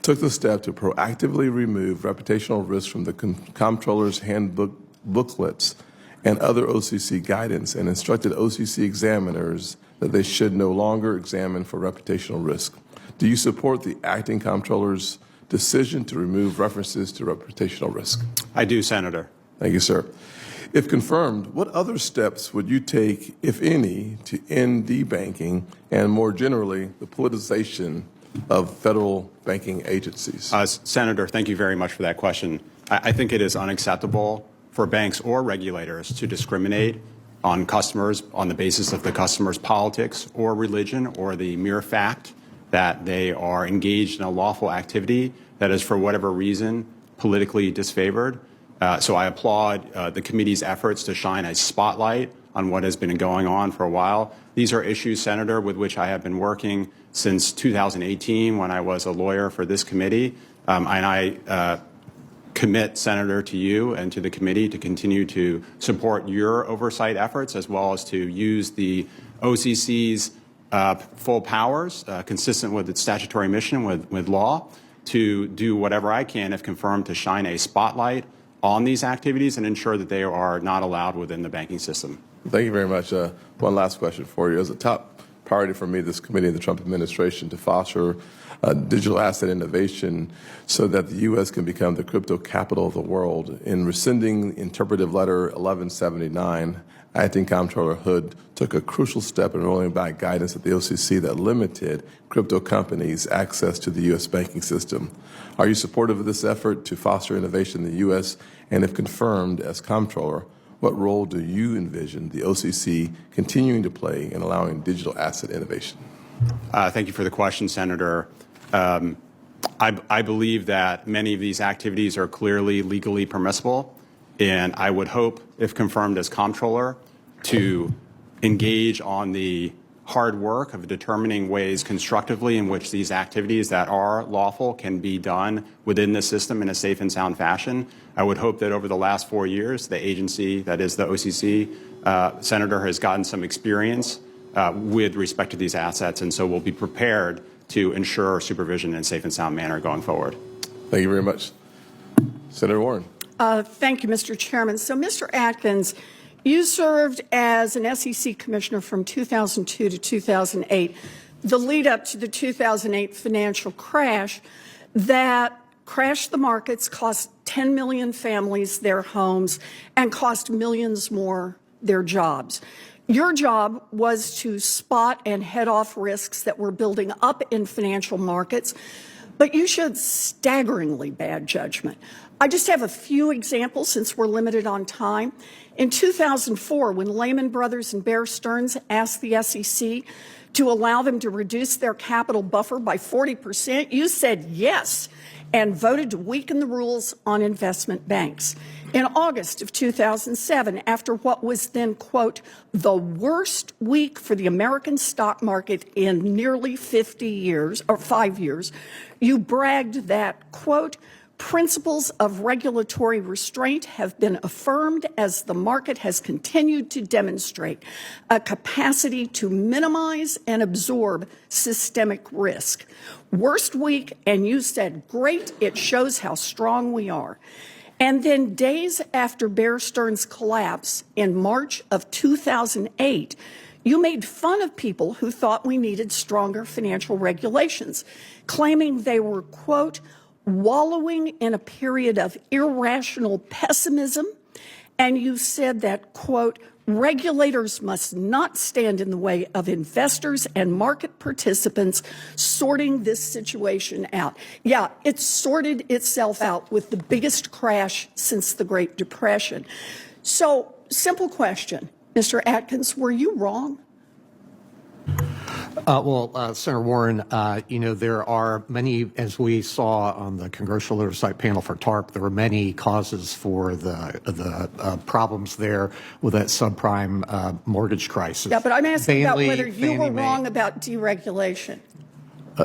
took the step to proactively remove reputational risk from the Comptroller's handbook booklets and other OCC guidance, and instructed OCC examiners that they should no longer examine for reputational risk. Do you support the acting Comptroller's decision to remove references to reputational risk? I do, Senator. Thank you, sir. If confirmed, what other steps would you take, if any, to end debanking and, more generally, the politicization of federal banking agencies? Senator, thank you very much for that question. I think it is unacceptable for banks or regulators to discriminate on customers on the basis of the customer's politics or religion or the mere fact that they are engaged in a lawful activity that is, for whatever reason, politically disfavored. So I applaud the committee's efforts to shine a spotlight on what has been going on for a while. These are issues, Senator, with which I have been working since 2018 when I was a lawyer for this committee. And I commit, Senator, to you and to the committee to continue to support your oversight efforts as well as to use the OCC's full powers, consistent with its statutory mission with law, to do whatever I can, if confirmed, to shine a spotlight on these activities and ensure that they are not allowed within the banking system. Thank you very much. One last question for you. As a top priority for me, this committee and the Trump administration to foster digital asset innovation so that the U.S. can become the crypto capital of the world. In rescinding Interpretive Letter 1179, Acting Comptroller Hood took a crucial step in rolling back guidance at the OCC that limited crypto companies' access to the U.S. banking system. Are you supportive of this effort to foster innovation in the U.S.? And if confirmed as Comptroller, what role do you envision the OCC continuing to play in allowing digital asset innovation? Thank you for the question, Senator. I believe that many of these activities are clearly legally permissible, and I would hope, if confirmed as Comptroller, to engage on the hard work of determining ways constructively in which these activities that are lawful can be done within the system in a safe and sound fashion. I would hope that over the last 4 years, the agency, that is the OCC, Senator, has gotten some experience with respect to these assets, and so we'll be prepared to ensure supervision in a safe and sound manner going forward. Thank you very much. Senator Warren. Thank you, Mr. Chairman. So, Mr. Atkins, you served as an SEC commissioner from 2002 to 2008, the lead up to the 2008 financial crash that crashed the markets, cost 10 million families their homes, and cost millions more their jobs. Your job was to spot and head off risks that were building up in financial markets, but you showed staggeringly bad judgment. I just have a few examples since we're limited on time. In 2004, when Lehman Brothers and Bear Stearns asked the SEC to allow them to reduce their capital buffer by 40%, you said yes and voted to weaken the rules on investment banks. In August of 2007, after what was then, quote, the worst week for the American stock market in nearly 50 years, or 5 years, you bragged that, quote, principles of regulatory restraint have been affirmed as the market has continued to demonstrate a capacity to minimize and absorb systemic risk. Worst week, and you said, great, it shows how strong we are. And then days after Bear Stearns' collapse in March of 2008, you made fun of people who thought we needed stronger financial regulations, claiming they were, quote, wallowing in a period of irrational pessimism, and you said that, quote, regulators must not stand in the way of investors and market participants sorting this situation out. Yeah, it sorted itself out with the biggest crash since the Great Depression. So, simple question, Mr. Atkins, were you wrong? Senator Warren, there are many, as we saw on the Congressional Oversight Panel for TARP, there were many causes for the problems there with that subprime mortgage crisis. Yeah, but I'm asking about whether you were wrong about deregulation.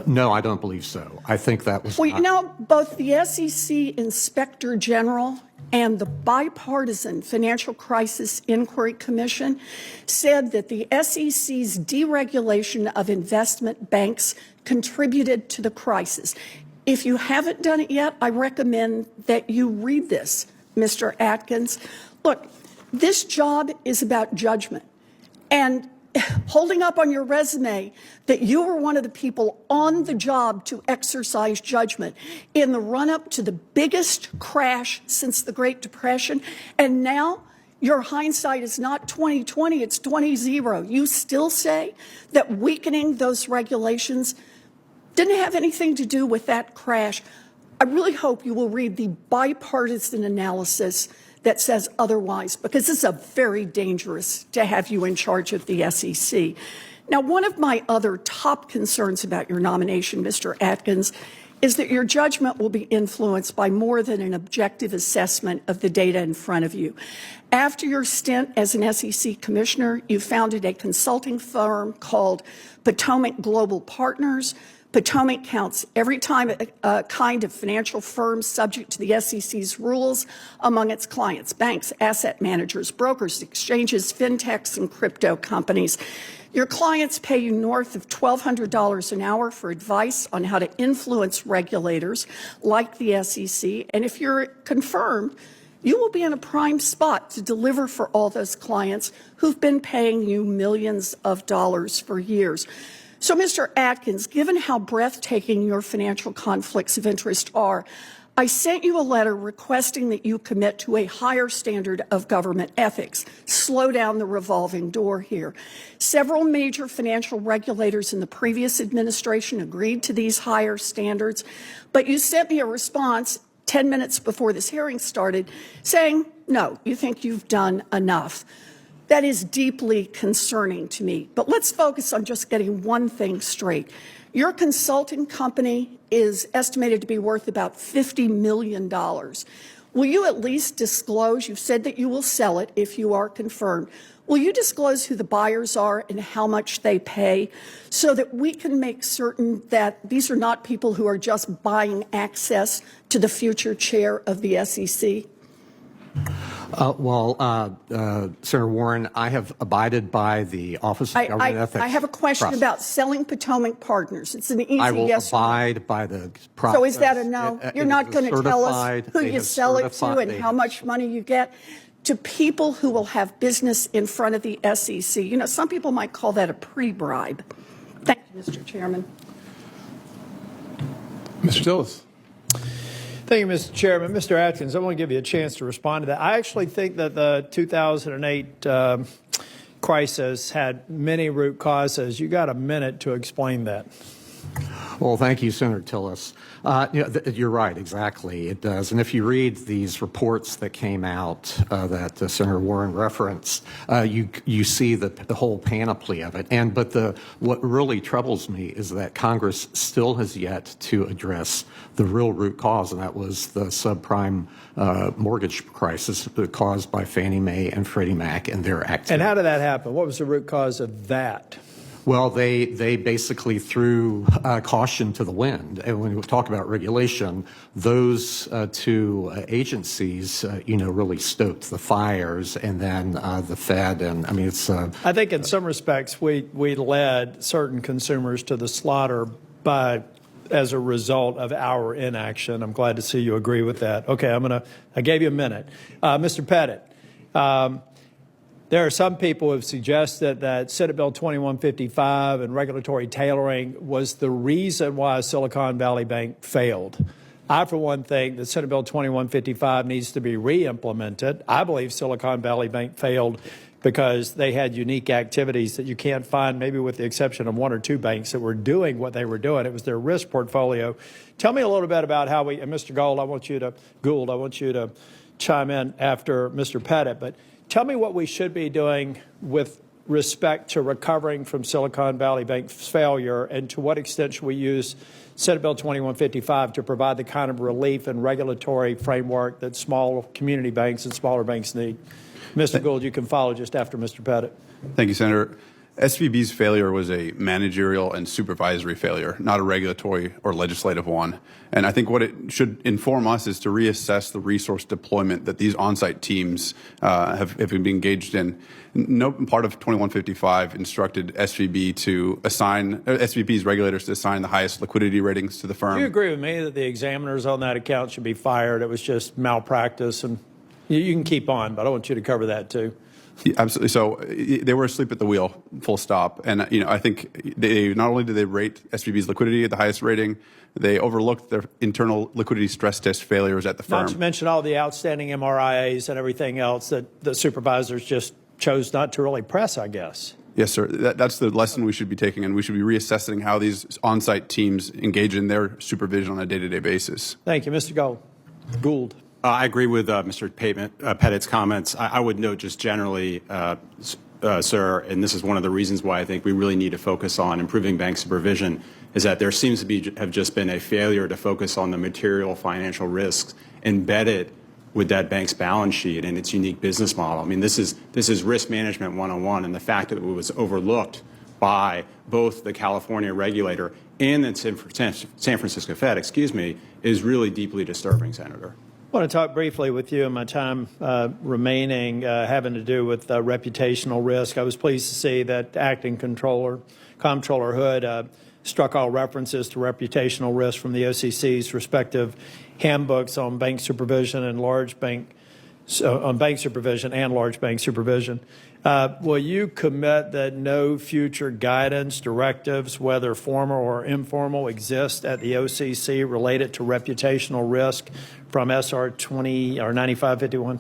No, I don't believe so. I think that was. Well, both the SEC Inspector General and the Bipartisan Financial Crisis Inquiry Commission said that the SEC's deregulation of investment banks contributed to the crisis. If you haven't done it yet, I recommend that you read this, Mr. Atkins. Look, this job is about judgment. And holding up on your resume that you were one of the people on the job to exercise judgment in the run-up to the biggest crash since the Great Depression, and now your hindsight is not 20/20, it's 20/0. You still say that weakening those regulations didn't have anything to do with that crash. I really hope you will read the bipartisan analysis that says otherwise, because it's very dangerous to have you in charge of the SEC. Now, one of my other top concerns about your nomination, Mr. Atkins, is that your judgment will be influenced by more than an objective assessment of the data in front of you. After your stint as an SEC commissioner, you founded a consulting firm called Potomac Global Partners. Potomac counts every time a kind of financial firm subject to the SEC's rules among its clients: banks, asset managers, brokers, exchanges, fintechs, and crypto companies. Your clients pay you north of $1,200 an hour for advice on how to influence regulators like the SEC. And if you're confirmed, you will be in a prime spot to deliver for all those clients who've been paying you millions of dollars for years. So, Mr. Atkins, given how breathtaking your financial conflicts of interest are, I sent you a letter requesting that you commit to a higher standard of government ethics. Slow down the revolving door here. Several major financial regulators in the previous administration agreed to these higher standards, but you sent me a response 10 minutes before this hearing started saying, no, you think you've done enough. That is deeply concerning to me. But let's focus on just getting one thing straight. Your consulting company is estimated to be worth about $50 million. Will you at least disclose, you've said that you will sell it if you are confirmed, will you disclose who the buyers are and how much they pay so that we can make certain that these are not people who are just buying access to the future chair of the SEC? Senator Warren, I have abided by the Office of Government Ethics. I have a question process. about selling Potomac Partners. It's an easy I will yes or no. abide by the process. So is that a no? You're not going to tell us who they you have sell it to certified- and how much money you get to people who will have business in front of the SEC. You know, some people might call that a pre-bribe. Thank you, Mr. Chairman. Mr. Tillis. Thank you, Mr. Chairman. Mr. Atkins, I want to give you a chance to respond to that. I actually think that the 2008 crisis had many root causes. You got a minute to explain that. Well, thank you, Senator Tillis. You're right, exactly. It does. And if you read these reports that came out that Senator Warren referenced, you see the whole panoply of it. But what really troubles me is that Congress still has yet to address the real root cause, and that was the subprime mortgage crisis caused by Fannie Mae and Freddie Mac and their activities. And how did that happen? What was the root cause of that? Well, they basically threw caution to the wind. And when we talk about regulation, those two agencies, really stoked the fires, and then the Fed. And I mean, it's. I think in some respects we led certain consumers to the slaughter as a result of our inaction. I'm glad to see you agree with that. Okay, I gave you a minute, Mr. Pettit. There are some people who have suggested that Senate Bill 2155 and regulatory tailoring was the reason why Silicon Valley Bank failed. I, for one, think that Senate Bill 2155 needs to be re-implemented. I believe Silicon Valley Bank failed because they had unique activities that you can't find, maybe with the exception of one or two banks that were doing what they were doing. It was their risk portfolio. Tell me a little bit about how and Mr. Gould, I want you to chime in after Mr. Pettit, but tell me what we should be doing with respect to recovering from Silicon Valley Bank's failure, and to what extent should we use Senate Bill 2155 to provide the kind of relief and regulatory framework that small community banks and smaller banks need. Mr. Gould, you can follow just after Mr. Pettit. Thank you, Senator. SVB's failure was a managerial and supervisory failure, not a regulatory or legislative one. And I think what it should inform us is to reassess the resource deployment that these on-site teams have been engaged in. No part of 2155 instructed SVB's regulators to assign the highest liquidity ratings to the firm. Do you agree with me that the examiners on that account should be fired? It was just malpractice, and you can keep on, but I want you to cover that too. Yeah, absolutely. So they were asleep at the wheel, full stop. And I think they not only did they rate SVB's liquidity at the highest rating, they overlooked their internal liquidity stress test failures at the firm. Not to mention all the outstanding MRIAs and everything else that the supervisors just chose not to really press, I guess. Yes, sir. That's the lesson we should be taking, and we should be reassessing how these on-site teams engage in their supervision on a day-to-day basis. Thank you, Mr. Gould. I agree with Mr. Pettit's comments. I would note just generally, sir, and this is one of the reasons why I think we really need to focus on improving bank supervision, is that there seems to have just been a failure to focus on the material financial risks embedded with that bank's balance sheet and its unique business model. I mean, this is risk management 101, and the fact that it was overlooked by both the California regulator and the San Francisco Fed, is really deeply disturbing, Senator. I want to talk briefly with you in my time remaining having to do with reputational risk. I was pleased to see that Acting Comptroller Hood struck all references to reputational risk from the OCC's respective handbooks on bank supervision and large bank supervision. Will you commit that no future guidance, directives, whether formal or informal, exist at the OCC related to reputational risk from SR 20 or 9551?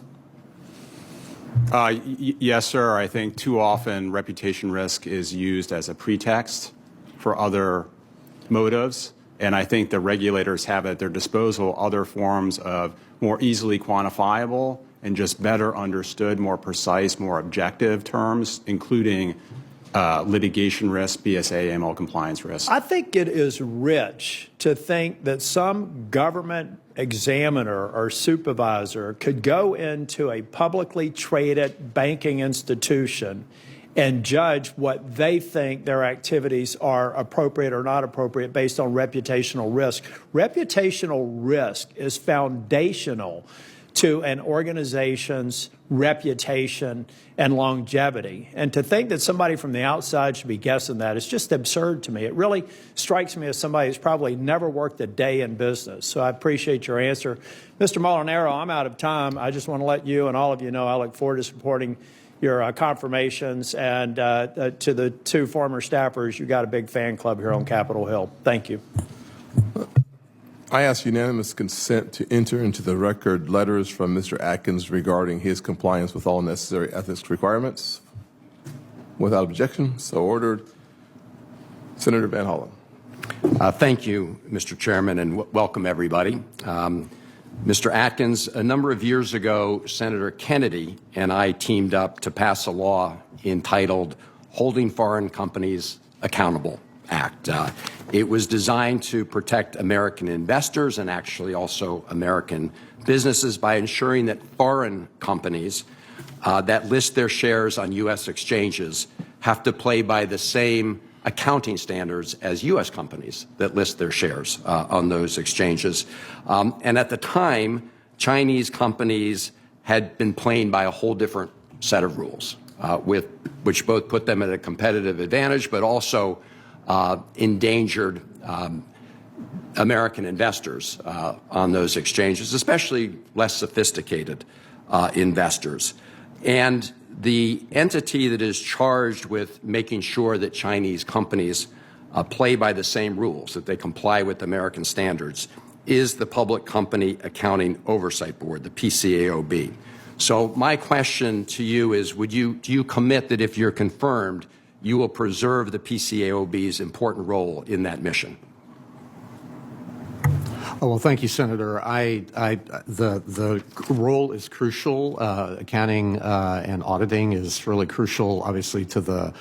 Yes, sir. I think too often reputation risk is used as a pretext for other motives, and I think the regulators have at their disposal other forms of more easily quantifiable and just better understood, more precise, more objective terms, including litigation risk, BSA, AML compliance risk. I think it is rich to think that some government examiner or supervisor could go into a publicly traded banking institution and judge what they think their activities are appropriate or not appropriate based on reputational risk. Reputational risk is foundational to an organization's reputation and longevity. And to think that somebody from the outside should be guessing that is just absurd to me. It really strikes me as somebody who's probably never worked a day in business. So I appreciate your answer. Mr. Molinaro, I'm out of time. I just want to let you and all of you know I look forward to supporting your confirmations, and to the two former staffers, you got a big fan club here on Capitol Hill. Thank you. I ask unanimous consent to enter into the record letters from Mr. Atkins regarding his compliance with all necessary ethics requirements. Without objection, so ordered. Senator Van Hollen. Thank you, Mr. Chairman, and welcome everybody. Mr. Atkins, a number of years ago, Senator Kennedy and I teamed up to pass a law entitled Holding Foreign Companies Accountable Act. It was designed to protect American investors and actually also American businesses by ensuring that foreign companies that list their shares on U.S. exchanges have to play by the same accounting standards as U.S. companies that list their shares on those exchanges. And at the time, Chinese companies had been playing by a whole different set of rules, which both put them at a competitive advantage, but also endangered American investors on those exchanges, especially less sophisticated investors. And the entity that is charged with making sure that Chinese companies play by the same rules, that they comply with American standards, is the Public Company Accounting Oversight Board, the PCAOB. So my question to you is, do you commit that if you're confirmed, you will preserve the PCAOB's important role in that mission? Oh, well, thank you, Senator. The role is crucial. Accounting and auditing is really crucial, obviously, to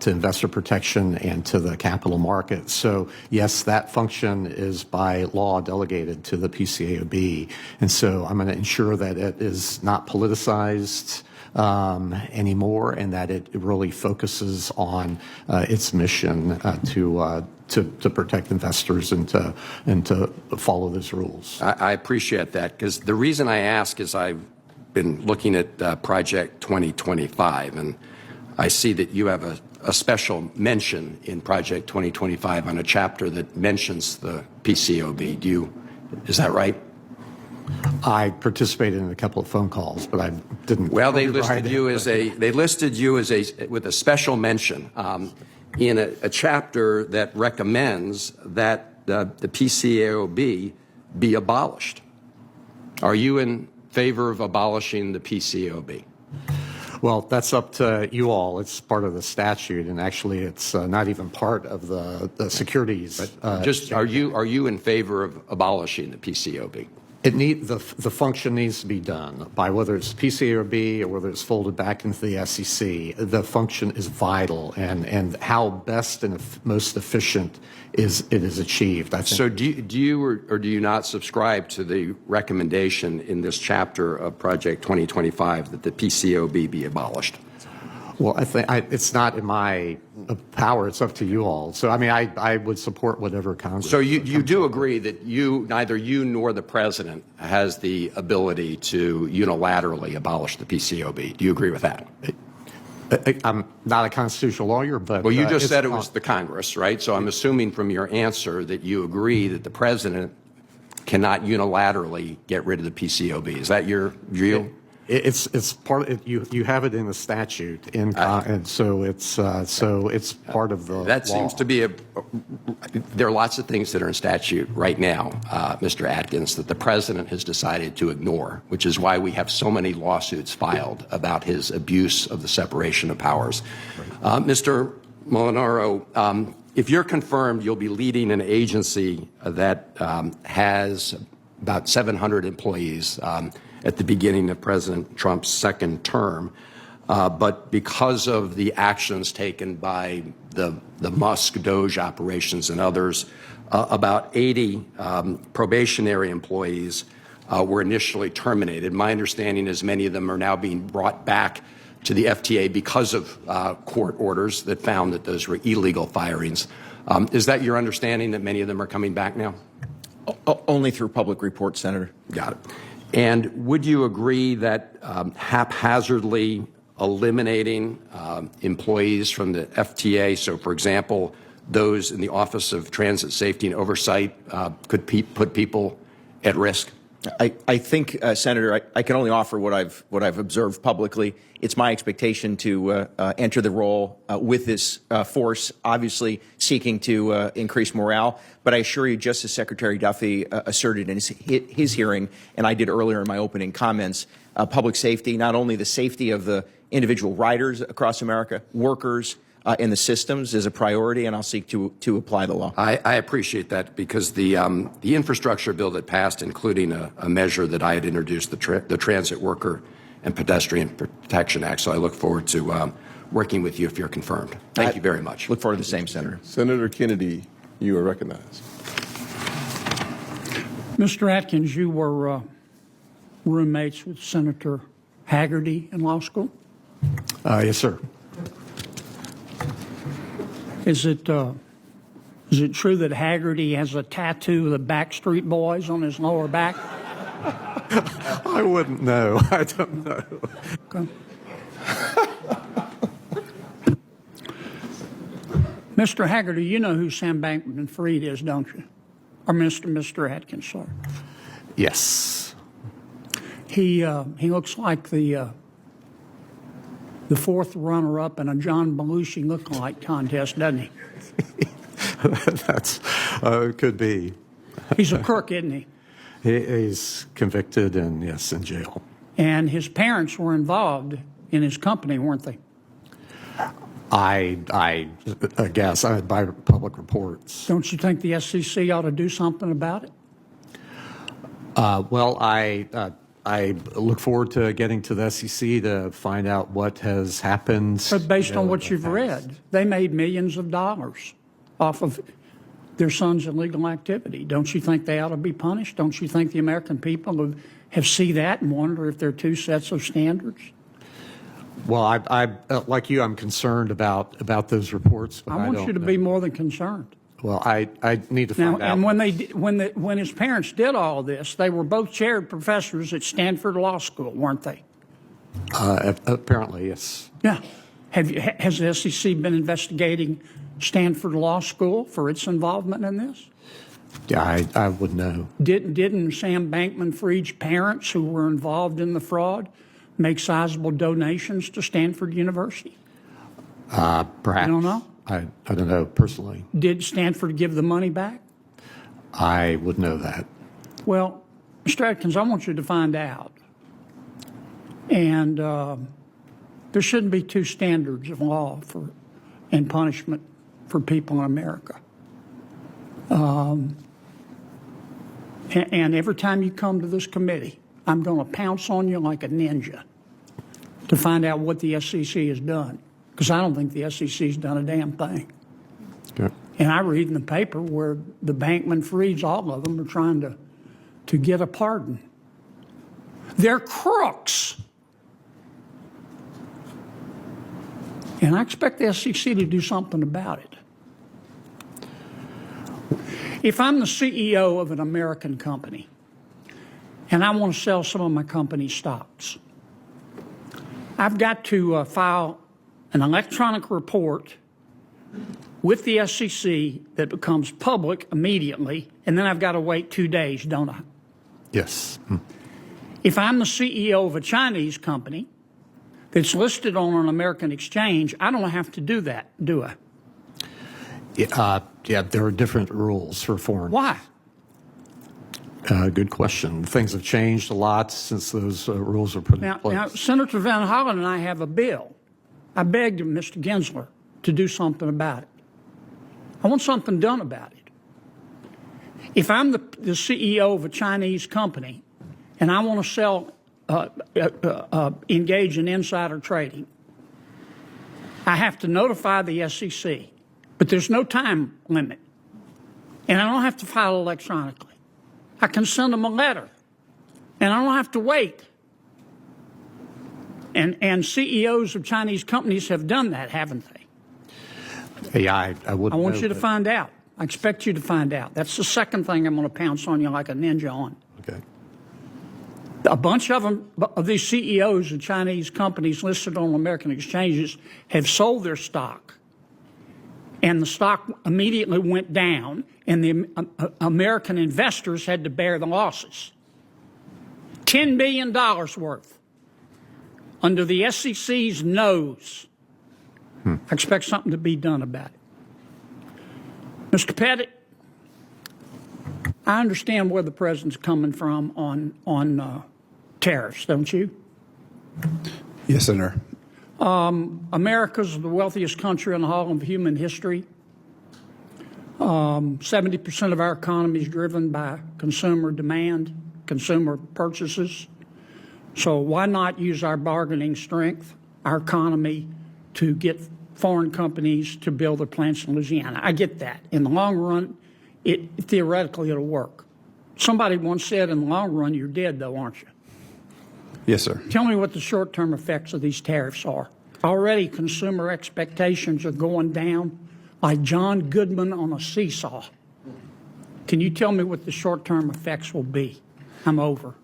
investor protection and to the capital market. So, yes, that function is by law delegated to the PCAOB, and so I'm going to ensure that it is not politicized anymore, and that it really focuses on its mission to protect investors and to follow those rules. I appreciate that, because the reason I ask is I've been looking at Project 2025, and I see that you have a special mention in Project 2025 on a chapter that mentions the PCAOB. Is that right? I participated in a couple of phone calls, but I didn't. Well, they listed you as with a special mention in a chapter that recommends that the PCAOB be abolished. Are you in favor of abolishing the PCAOB? Well, that's up to you all. It's part of the statute, and actually, it's not even part of the securities. Are you in favor of abolishing the PCAOB? The function needs to be done by whether it's PCAOB or whether it's folded back into the SEC. The function is vital, and how best and most efficient it is achieved. I think. So do you or do you not subscribe to the recommendation in this chapter of Project 2025 that the PCAOB be abolished? Well, I think it's not in my power. It's up to you all. So, I mean, I would support whatever Congress. So you do agree that neither you nor the president has the ability to unilaterally abolish the PCAOB. Do you agree with that? I'm not a constitutional lawyer, but well, you just said it was the Congress, right? So I'm assuming from your answer that you agree that the president cannot unilaterally get rid of the PCAOB. Is that your view? It's part of you have it in the statute, and so it's part of the that law. Seems to be there are lots of things that are in statute right now, Mr. Atkins, that the president has decided to ignore, which is why we have so many lawsuits filed about his abuse of the separation of powers. Mr. Molinaro, if you're confirmed, you'll be leading an agency that has about 700 employees at the beginning of President Trump's second term. But because of the actions taken by the Musk Doge operations and others, about 80 probationary employees were initially terminated. My understanding is many of them are now being brought back to the FTA because of court orders that found that those were illegal firings. Is that your understanding, that many of them are coming back now? Only through public report, Senator. Got it. And would you agree that haphazardly eliminating employees from the FTA, so for example, those in the Office of Transit Safety and Oversight, could put people at risk? I think, Senator, I can only offer what I've observed publicly. It's my expectation to enter the role with this force, obviously seeking to increase morale. But I assure you, just as Secretary Duffy asserted in his hearing, and I did earlier in my opening comments, public safety, not only the safety of the individual riders across America, workers, in the systems is a priority, and I'll seek to apply the law. I appreciate that, because the infrastructure bill that passed, including a measure that I had introduced, the Transit Worker and Pedestrian Protection Act. So I look forward to working with you if you're confirmed. Thank you very much. Look forward to the same, Senator. Senator Kennedy, you are recognized. Mr. Atkins, you were roommates with Senator Hagerty in law school? Yes, sir. Is it true that Hagerty has a tattoo of the Backstreet Boys on his lower back? I wouldn't know. I don't know. Okay. Mr. Hagerty, you know who Sam Bankman-Fried is, don't you? Or Mr. Atkins, sorry. Yes. He looks like the fourth runner-up in a John Belushi look-alike contest, doesn't he? That's could be. He's a crook, isn't he? He's convicted and, yes, in jail. And his parents were involved in his company, weren't they? I guess by public reports. Don't you think the SEC ought to do something about it? Well, I look forward to getting to the SEC to find out what has happened. But based on what you've read, they made millions of dollars off of their son's illegal activity. Don't you think they ought to be punished? Don't you think the American people have see that and wonder if there are two sets of standards? Well, I like you, I'm concerned about those reports. But I want you to be more than concerned. Well, I need to find out. And when his parents did all this, they were both chaired professors at Stanford Law School, weren't they? Apparently, yes. Yeah. Has the SEC been investigating Stanford Law School for its involvement in this? Yeah, I would know. Didn't Sam Bankman-Fried's parents who were involved in the fraud make sizable donations to Stanford University? Perhaps. You don't know? I don't know personally. Did Stanford give the money back? I would know that. Well, Mr. Atkins, I want you to find out. And there shouldn't be two standards of law and punishment for people in America. And every time you come to this committee, I'm going to pounce on you like a ninja to find out what the SEC has done, because I don't think the SEC has done a damn thing. Okay. And I read in the paper where the Bankman-Frieds, all of them, are trying to get a pardon. They're crooks. And I expect the SEC to do something about it. If I'm the CEO of an American company and I want to sell some of my company's stocks, I've got to file an electronic report with the SEC that becomes public immediately, and then I've got to wait 2 days, don't I? Yes. If I'm the CEO of a Chinese company that's listed on an American exchange, I don't have to do that, do I? Yeah, there are different rules for foreign. Why? Good question. Things have changed a lot since those rules were put in place. Now, Senator Van Hollen and I have a bill. I begged Mr. Gensler to do something about it. I want something done about it. If I'm the CEO of a Chinese company and I want to sell, engage in insider trading, I have to notify the SEC, but there's no time limit. And I don't have to file electronically. I can send them a letter, and I don't have to wait. And CEOs of Chinese companies have done that, haven't they? Yeah, I wouldn't I want know, you to but- find out. I expect you to find out. That's the second thing I'm going to pounce on you like a ninja on. Okay. A bunch of them, of these CEOs of Chinese companies listed on American exchanges, have sold their stock. And the stock immediately went down, and the American investors had to bear the losses. $10 billion worth under the SEC's nose. I expect something to be done about it. Mr. Pettit, I understand where the president's coming from on tariffs, don't you? Yes, Senator. America's the wealthiest country in the whole of human history. 70% of our economy is driven by consumer demand, consumer purchases. So why not use our bargaining strength, our economy, to get foreign companies to build their plants in Louisiana? I get that. In the long run, theoretically it'll work. Somebody once said, in the long run, you're dead, though, aren't you? Yes, sir. Tell me what the short-term effects of these tariffs are. Already consumer expectations are going down like John Goodman on a seesaw. Can you tell me what the short-term effects will be? I'm over.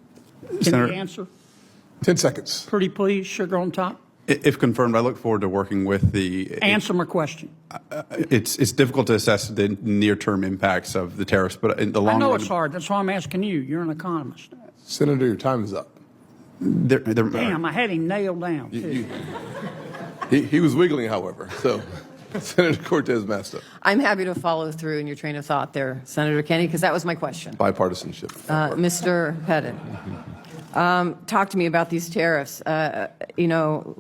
Can Senator, you answer? 10 seconds. Pretty please, sugar on top. If confirmed, I look forward to working with the... Answer my question. It's difficult to assess the near-term impacts of the tariffs, but in the long I know run... it's hard. That's why I'm asking you. You're an economist. Senator, your time is up. Damn, I had him nailed down, too. He was wiggling, however. So, Senator Cortez Masto. I'm happy to follow through in your train of thought there, Senator Kennedy, because that was my question. Bipartisanship. Mr. Pettit, talk to me about these tariffs. You know,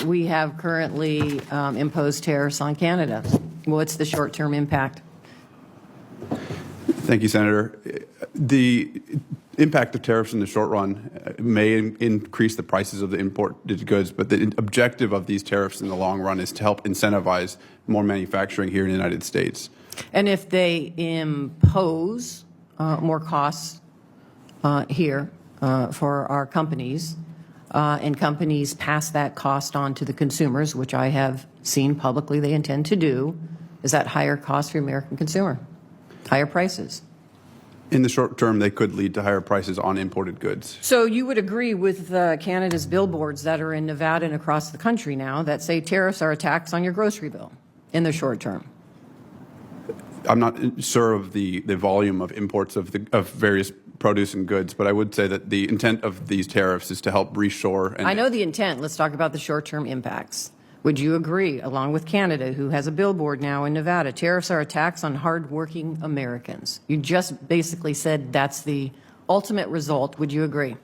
we have currently imposed tariffs on Canada. What's the short-term impact? Thank you, Senator. The impact of tariffs in the short run may increase the prices of the imported goods, but the objective of these tariffs in the long run is to help incentivize more manufacturing here in the United States. And if they impose more costs here for our companies, and companies pass that cost on to the consumers, which I have seen publicly they intend to do, is that higher cost for the American consumer? Higher prices? In the short term, they could lead to higher prices on imported goods. So you would agree with Canada's billboards that are in Nevada and across the country now that say tariffs are a tax on your grocery bill in the short term? I'm not sure of the volume of imports of various produce and goods, but I would say that the intent of these tariffs is to help reshore. And I know the intent. Let's talk about the short-term impacts. Would you agree, along with Canada, who has a billboard now in Nevada, tariffs are a tax on hardworking Americans? You just basically said that's the ultimate result. Would you agree?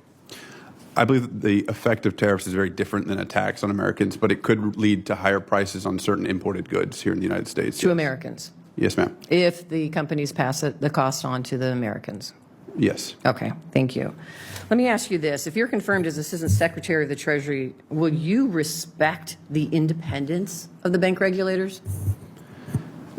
I believe that the effect of tariffs is very different than a tax on Americans, but it could lead to higher prices on certain imported goods here in the United States. To Americans? Yes, ma'am. If the companies pass the cost on to the Americans? Yes. Okay, thank you. Let me ask you this. If you're confirmed as Assistant Secretary of the Treasury, will you respect the independence of the bank regulators?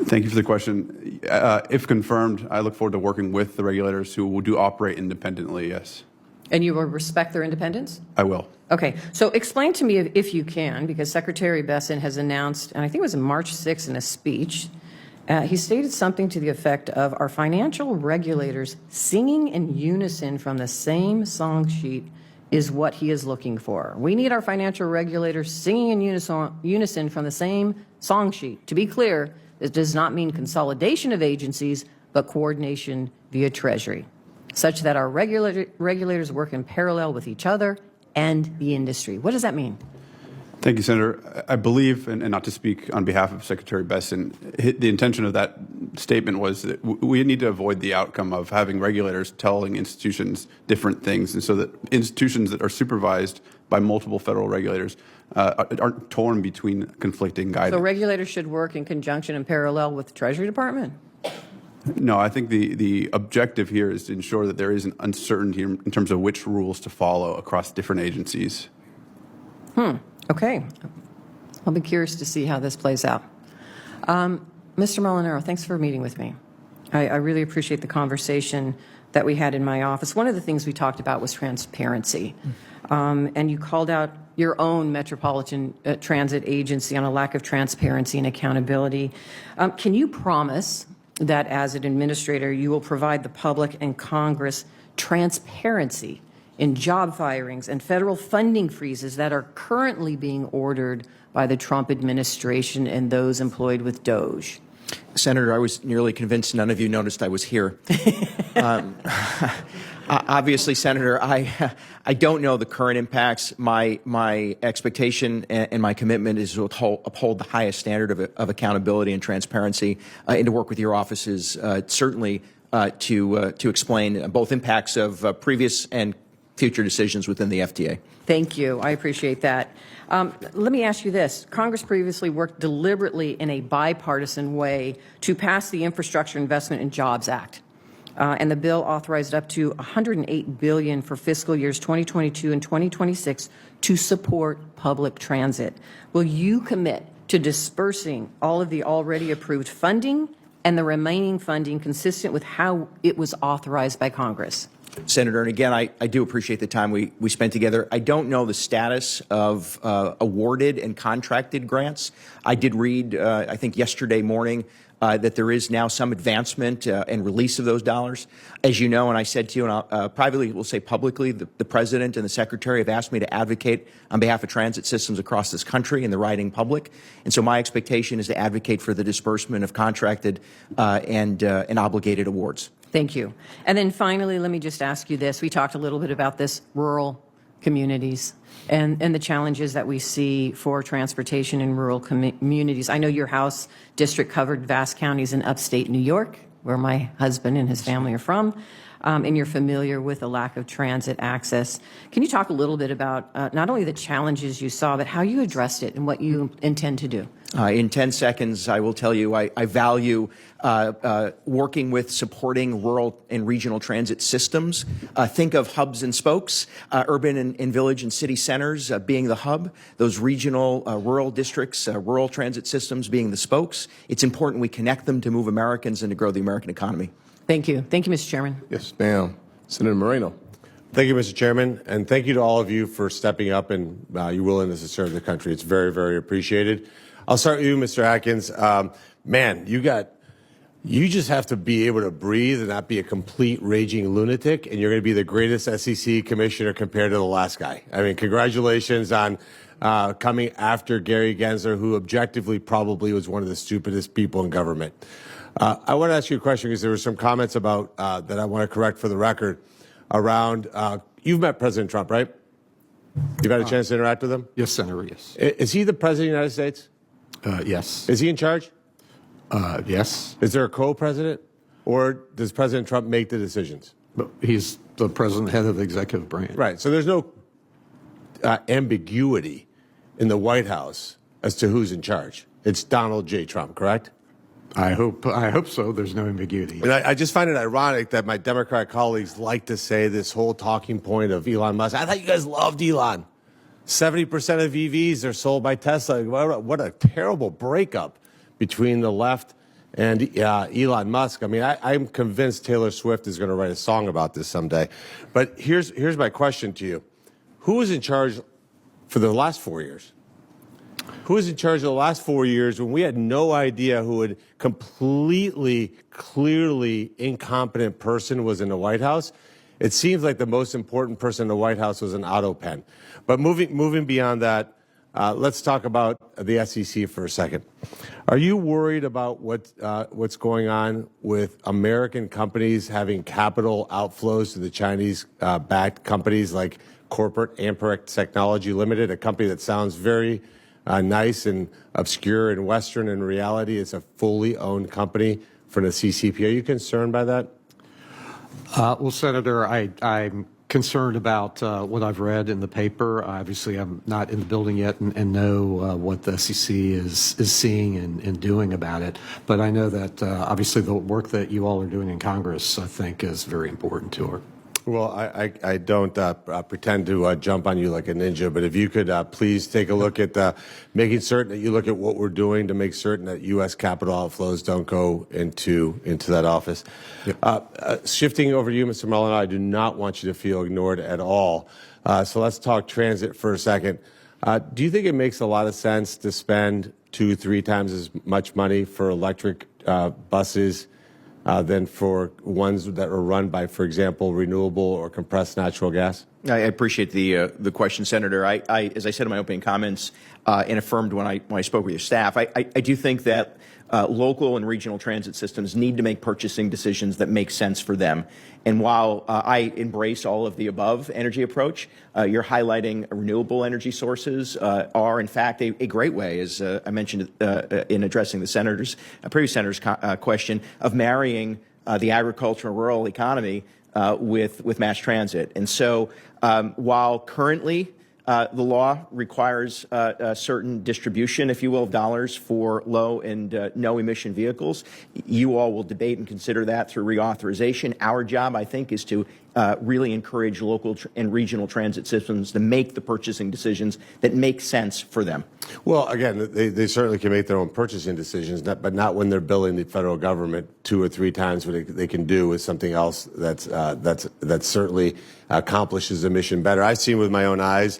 Thank you for the question. If confirmed, I look forward to working with the regulators who do operate independently, yes. And you will respect their independence? I will. Okay, so explain to me, if you can, because Secretary Besson has announced, and I think it was on March 6th in a speech, he stated something to the effect of our financial regulators singing in unison from the same song sheet is what he is looking for. We need our financial regulators singing in unison from the same song sheet. To be clear, this does not mean consolidation of agencies, but coordination via Treasury, such that our regulators work in parallel with each other and the industry. What does that mean? Thank you, Senator. I believe, and not to speak on behalf of Secretary Besson, the intention of that statement was that we need to avoid the outcome of having regulators telling institutions different things, and so that institutions that are supervised by multiple federal regulators aren't torn between conflicting guidance. So regulators should work in conjunction and parallel with the Treasury Department? No, I think the objective here is to ensure that there isn't uncertainty in terms of which rules to follow across different agencies. Okay. I'll be curious to see how this plays out. Mr. Molinaro, thanks for meeting with me. I really appreciate the conversation that we had in my office. One of the things we talked about was transparency. And you called out your own Metropolitan Transit Agency on a lack of transparency and accountability. Can you promise that as an administrator, you will provide the public and Congress transparency in job firings and federal funding freezes that are currently being ordered by the Trump administration and those employed with DOGE? Senator, I was nearly convinced none of you noticed I was here. Obviously, Senator, I don't know the current impacts. My expectation and my commitment is to uphold the highest standard of accountability and transparency, and to work with your offices certainly to explain both impacts of previous and future decisions within the FTA. Thank you. I appreciate that. Let me ask you this. Congress previously worked deliberately in a bipartisan way to pass the Infrastructure Investment and Jobs Act. And the bill authorized up to $108 billion for fiscal years 2022 and 2026 to support public transit. Will you commit to dispersing all of the already approved funding and the remaining funding consistent with how it was authorized by Congress? Senator, and again, I do appreciate the time we spent together. I don't know the status of awarded and contracted grants. I did read, I think yesterday morning, that there is now some advancement and release of those dollars. As you know, and I said to you, and privately will say publicly, the President and the Secretary have asked me to advocate on behalf of transit systems across this country and the riding public. And so my expectation is to advocate for the disbursement of contracted and obligated awards. Thank you. And then finally, let me just ask you this. We talked a little bit about this, rural communities and the challenges that we see for transportation in rural communities. I know your House district covered vast counties in upstate New York, where my husband and his family are from, and you're familiar with the lack of transit access. Can you talk a little bit about not only the challenges you saw, but how you addressed it and what you intend to do? In 10 seconds, I will tell you I value working with supporting rural and regional transit systems. Think of hubs and spokes, urban and village and city centers being the hub, those regional rural districts, rural transit systems being the spokes. It's important we connect them to move Americans and to grow the American economy. Thank you. Thank you, Mr. Chairman. Yes, ma'am. Senator Moreno. Thank you, Mr. Chairman, and thank you to all of you for stepping up and your willingness to serve the country. It's very, very appreciated. I'll start with you, Mr. Atkins. Man, you just have to be able to breathe and not be a complete raging lunatic, and you're going to be the greatest SEC commissioner compared to the last guy. I mean, congratulations on coming after Gary Gensler, who objectively probably was one of the stupidest people in government. I want to ask you a question because there were some comments about that I want to correct for the record around, you've met President Trump, right? You've had a chance to interact with him? Yes, Senator, yes. Is he the President of the United States? Yes. Is he in charge? Yes. Is there a co-president? Or does President Trump make the decisions? But he's the president, head of the executive branch. Right. So there's no ambiguity in the White House as to who's in charge. It's Donald J. Trump, correct? I hope so. There's no ambiguity. And I just find it ironic that my Democrat colleagues like to say this whole talking point of Elon Musk. I thought you guys loved Elon. 70% of EVs are sold by Tesla. What a terrible breakup between the left and Elon Musk. I mean, I'm convinced Taylor Swift is going to write a song about this someday. But here's my question to you. Who was in charge for the last 4 years? Who was in charge of the last 4 years when we had no idea who a completely, clearly incompetent person was in the White House? It seems like the most important person in the White House was an auto pen. But moving beyond that, let's talk about the SEC for a second. Are you worried about what's going on with American companies having capital outflows to the Chinese-backed companies like corporate Amperex Technology Limited, a company that sounds very nice and obscure and Western? In reality, it's a fully owned company for the CCP. Are you concerned by that? Well, Senator, I'm concerned about what I've read in the paper. Obviously, I'm not in the building yet and know what the SEC is seeing and doing about it. But I know that obviously the work that you all are doing in Congress, I think, is very important to her. Well, I don't pretend to jump on you like a ninja, but if you could please take a look at making certain that you look at what we're doing to make certain that U.S. capital outflows don't go into that office. Yep. Shifting over to you, Mr. Molinaro, I do not want you to feel ignored at all. So let's talk transit for a second. Do you think it makes a lot of sense to spend 2-3 times as much money for electric buses than for ones that are run by, for example, renewable or compressed natural gas? I appreciate the question, Senator. As I said in my opening comments and affirmed when I spoke with your staff, I do think that local and regional transit systems need to make purchasing decisions that make sense for them. And while I embrace all of the above energy approach, you're highlighting renewable energy sources are, in fact, a great way, as I mentioned in addressing the previous senator's question, of marrying the agricultural rural economy with mass transit. And so while currently the law requires a certain distribution, if you will, of dollars for low and no emission vehicles, you all will debate and consider that through reauthorization. Our job, I think, is to really encourage local and regional transit systems to make the purchasing decisions that make sense for them. Well, again, they certainly can make their own purchasing decisions, but not when they're billing the federal government 2 or 3 times what they can do with something else that certainly accomplishes the mission better. I've seen with my own eyes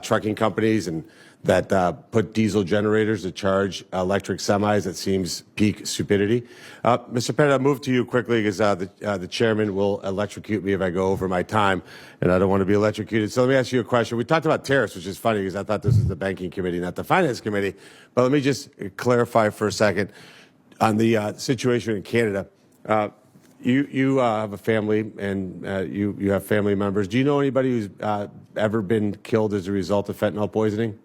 trucking companies and that put diesel generators to charge electric semis. That seems peak stupidity. Mr. Pettit, I'll move to you quickly because the chairman will electrocute me if I go over my time, and I don't want to be electrocuted. So let me ask you a question. We talked about tariffs, which is funny because I thought this was the banking committee, not the finance committee. But let me just clarify for a second on the situation in Canada. You have a family, and you have family members. Do you know anybody who's ever been killed as a result of fentanyl poisoning?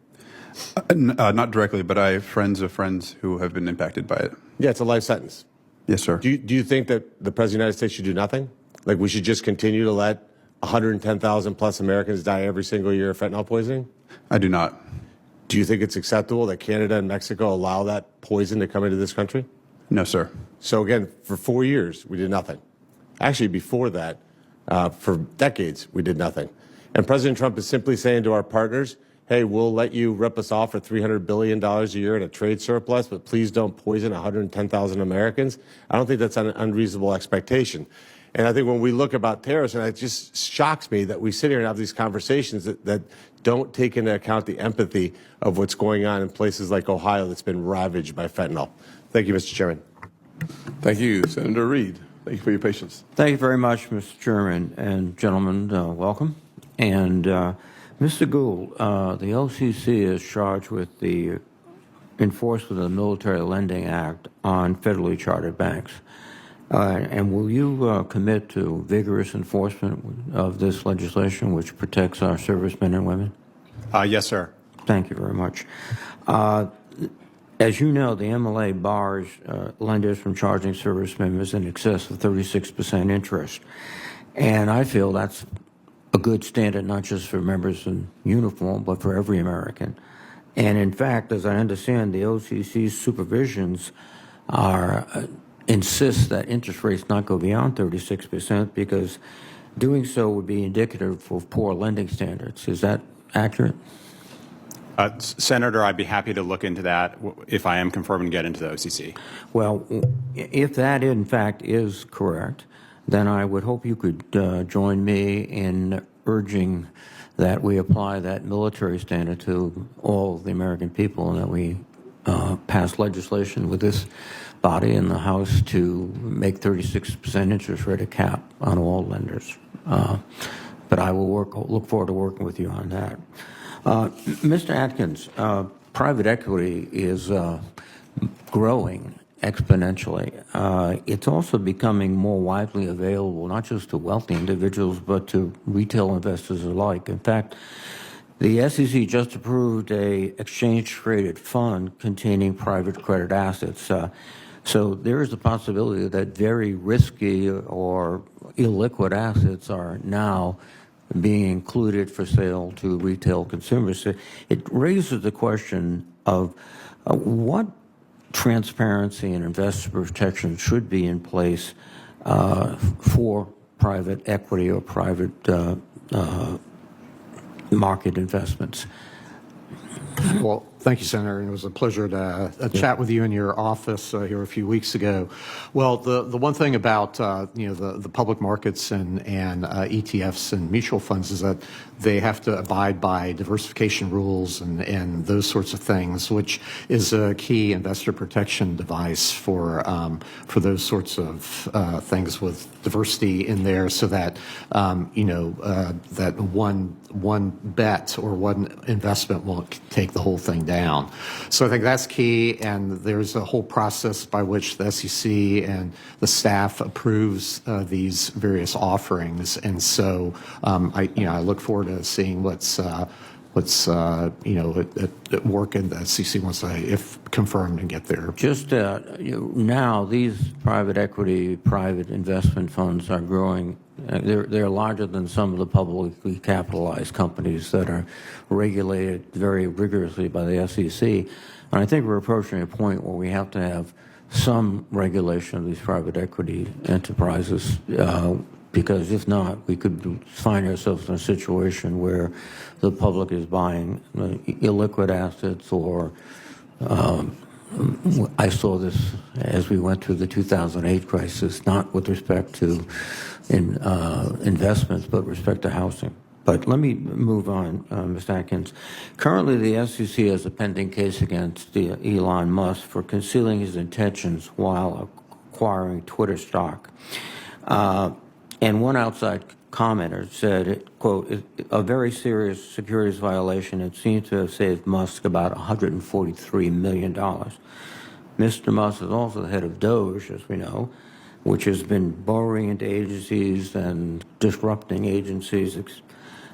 Not directly, but I have friends of friends who have been impacted by it. Yeah, it's a life sentence. Yes, sir. Do you think that the President of the United States should do nothing? Like we should just continue to let 110,000 plus Americans die every single year of fentanyl poisoning? I do not. Do you think it's acceptable that Canada and Mexico allow that poison to come into this country? No, sir. So again, for 4 years, we did nothing. Actually, before that, for decades, we did nothing. And President Trump is simply saying to our partners, hey, we'll let you rip us off for $300 billion a year in a trade surplus, but please don't poison 110,000 Americans. I don't think that's an unreasonable expectation. And I think when we look about tariffs, and it just shocks me that we sit here and have these conversations that don't take into account the empathy of what's going on in places like Ohio that's been ravaged by fentanyl. Thank you, Mr. Chairman. Thank you, Senator Reid. Thank you for your patience. Thank you very much, Mr. Chairman and gentlemen. Welcome. And Mr. Gould, the OCC is charged with the enforcement of the Military Lending Act on federally chartered banks. And will you commit to vigorous enforcement of this legislation which protects our servicemen and women? Yes, sir. Thank you very much. As you know, the MLA bars lenders from charging service members in excess of 36% interest. And I feel that's a good standard not just for members in uniform, but for every American. And in fact, as I understand, the OCC's supervisions insist that interest rates not go beyond 36% because doing so would be indicative of poor lending standards. Is that accurate? Senator, I'd be happy to look into that if I am confirmed and get into the OCC. Well, if that in fact is correct, then I would hope you could join me in urging that we apply that military standard to all the American people and that we pass legislation with this body in the House to make 36% interest rate a cap on all lenders. But I will look forward to working with you on that. Mr. Atkins, private equity is growing exponentially. It's also becoming more widely available, not just to wealthy individuals, but to retail investors alike. In fact, the SEC just approved a exchange-traded fund containing private credit assets. So there is a possibility that very risky or illiquid assets are now being included for sale to retail consumers. It raises the question of what transparency and investor protection should be in place for private equity or private market investments. Well, thank you, Senator. It was a pleasure to chat with you in your office here a few weeks ago. Well, the one thing about the public markets and ETFs and mutual funds is that they have to abide by diversification rules and those sorts of things, which is a key investor protection device for those sorts of things with diversity in there, so that that one bet or one investment won't take the whole thing down. So I think that's key, and there's a whole process by which the SEC and the staff approves these various offerings, and so I look forward to seeing what's at work in the SEC once if confirmed, and get there. Just now, these private equity, private investment funds are growing. They're larger than some of the publicly capitalized companies that are regulated very rigorously by the SEC. And I think we're approaching a point where we have to have some regulation of these private equity enterprises, because if not, we could find ourselves in a situation where the public is buying illiquid assets, or I saw this as we went through the 2008 crisis, not with respect to investments, but with respect to housing. But let me move on, Mr. Atkins. Currently, the SEC has a pending case against Elon Musk for concealing his intentions while acquiring Twitter stock. And one outside commenter said, quote, a very serious securities violation. It seems to have saved Musk about $143 million. Mr. Musk is also the head of Doge, as we know, which has been borrowing into agencies and disrupting agencies.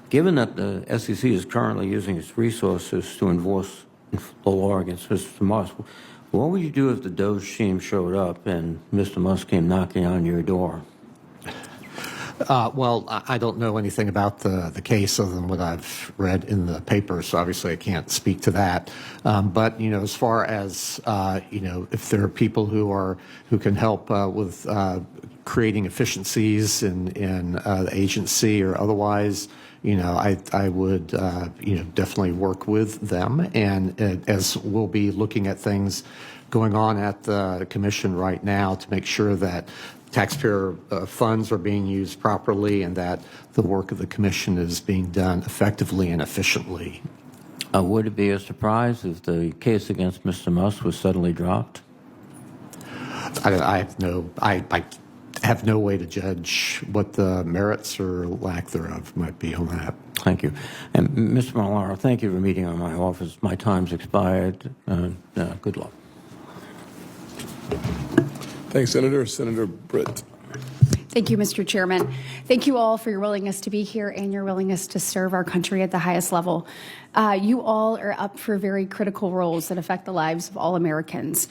Given that the SEC is currently using its resources to enforce the law against Mr. Musk, what would you do if the Doge team showed up and Mr. Musk came knocking on your door? Well, I don't know anything about the case other than what I've read in the paper, so obviously I can't speak to that. But as far as if there are people who can help with creating efficiencies in the agency or otherwise, I would definitely work with them. And as we'll be looking at things going on at the commission right now to make sure that taxpayer funds are being used properly and that the work of the commission is being done effectively and efficiently. Would it be a surprise if the case against Mr. Musk was suddenly dropped? have no way to judge what the merits or lack thereof might be on that. Thank you. And Mr. Molinaro, thank you for meeting on my office. My time's expired. Good luck. Thanks, Senator. Senator Britt. Thank you, Mr. Chairman. Thank you all for your willingness to be here and your willingness to serve our country at the highest level. You all are up for very critical roles that affect the lives of all Americans,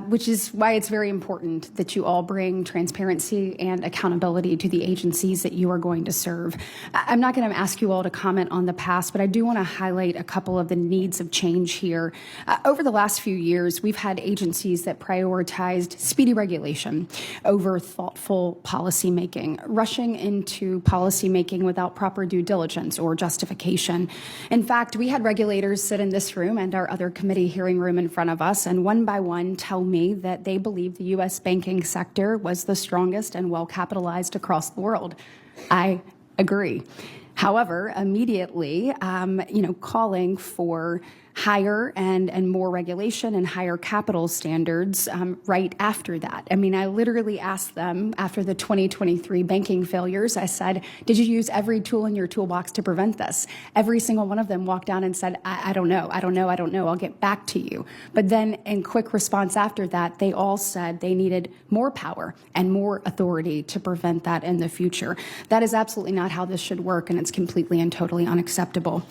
which is why it's very important that you all bring transparency and accountability to the agencies that you are going to serve. I'm not going to ask you all to comment on the past, but I do want to highlight a couple of the needs of change here. Over the last few years, we've had agencies that prioritized speedy regulation over thoughtful policymaking, rushing into policymaking without proper due diligence or justification. In fact, we had regulators sit in this room and our other committee hearing room in front of us, and one by one tell me that they believe the U.S. banking sector was the strongest and well-capitalized across the world. I agree. However, immediately, calling for higher and more regulation and higher capital standards right after that. I mean, I literally asked them after the 2023 banking failures, I said, did you use every tool in your toolbox to prevent this? Every single one of them walked down and said, I don't know, I'll get back to you. But then in quick response after that, they all said they needed more power and more authority to prevent that in the future. That is absolutely not how this should work, and it's completely and totally unacceptable.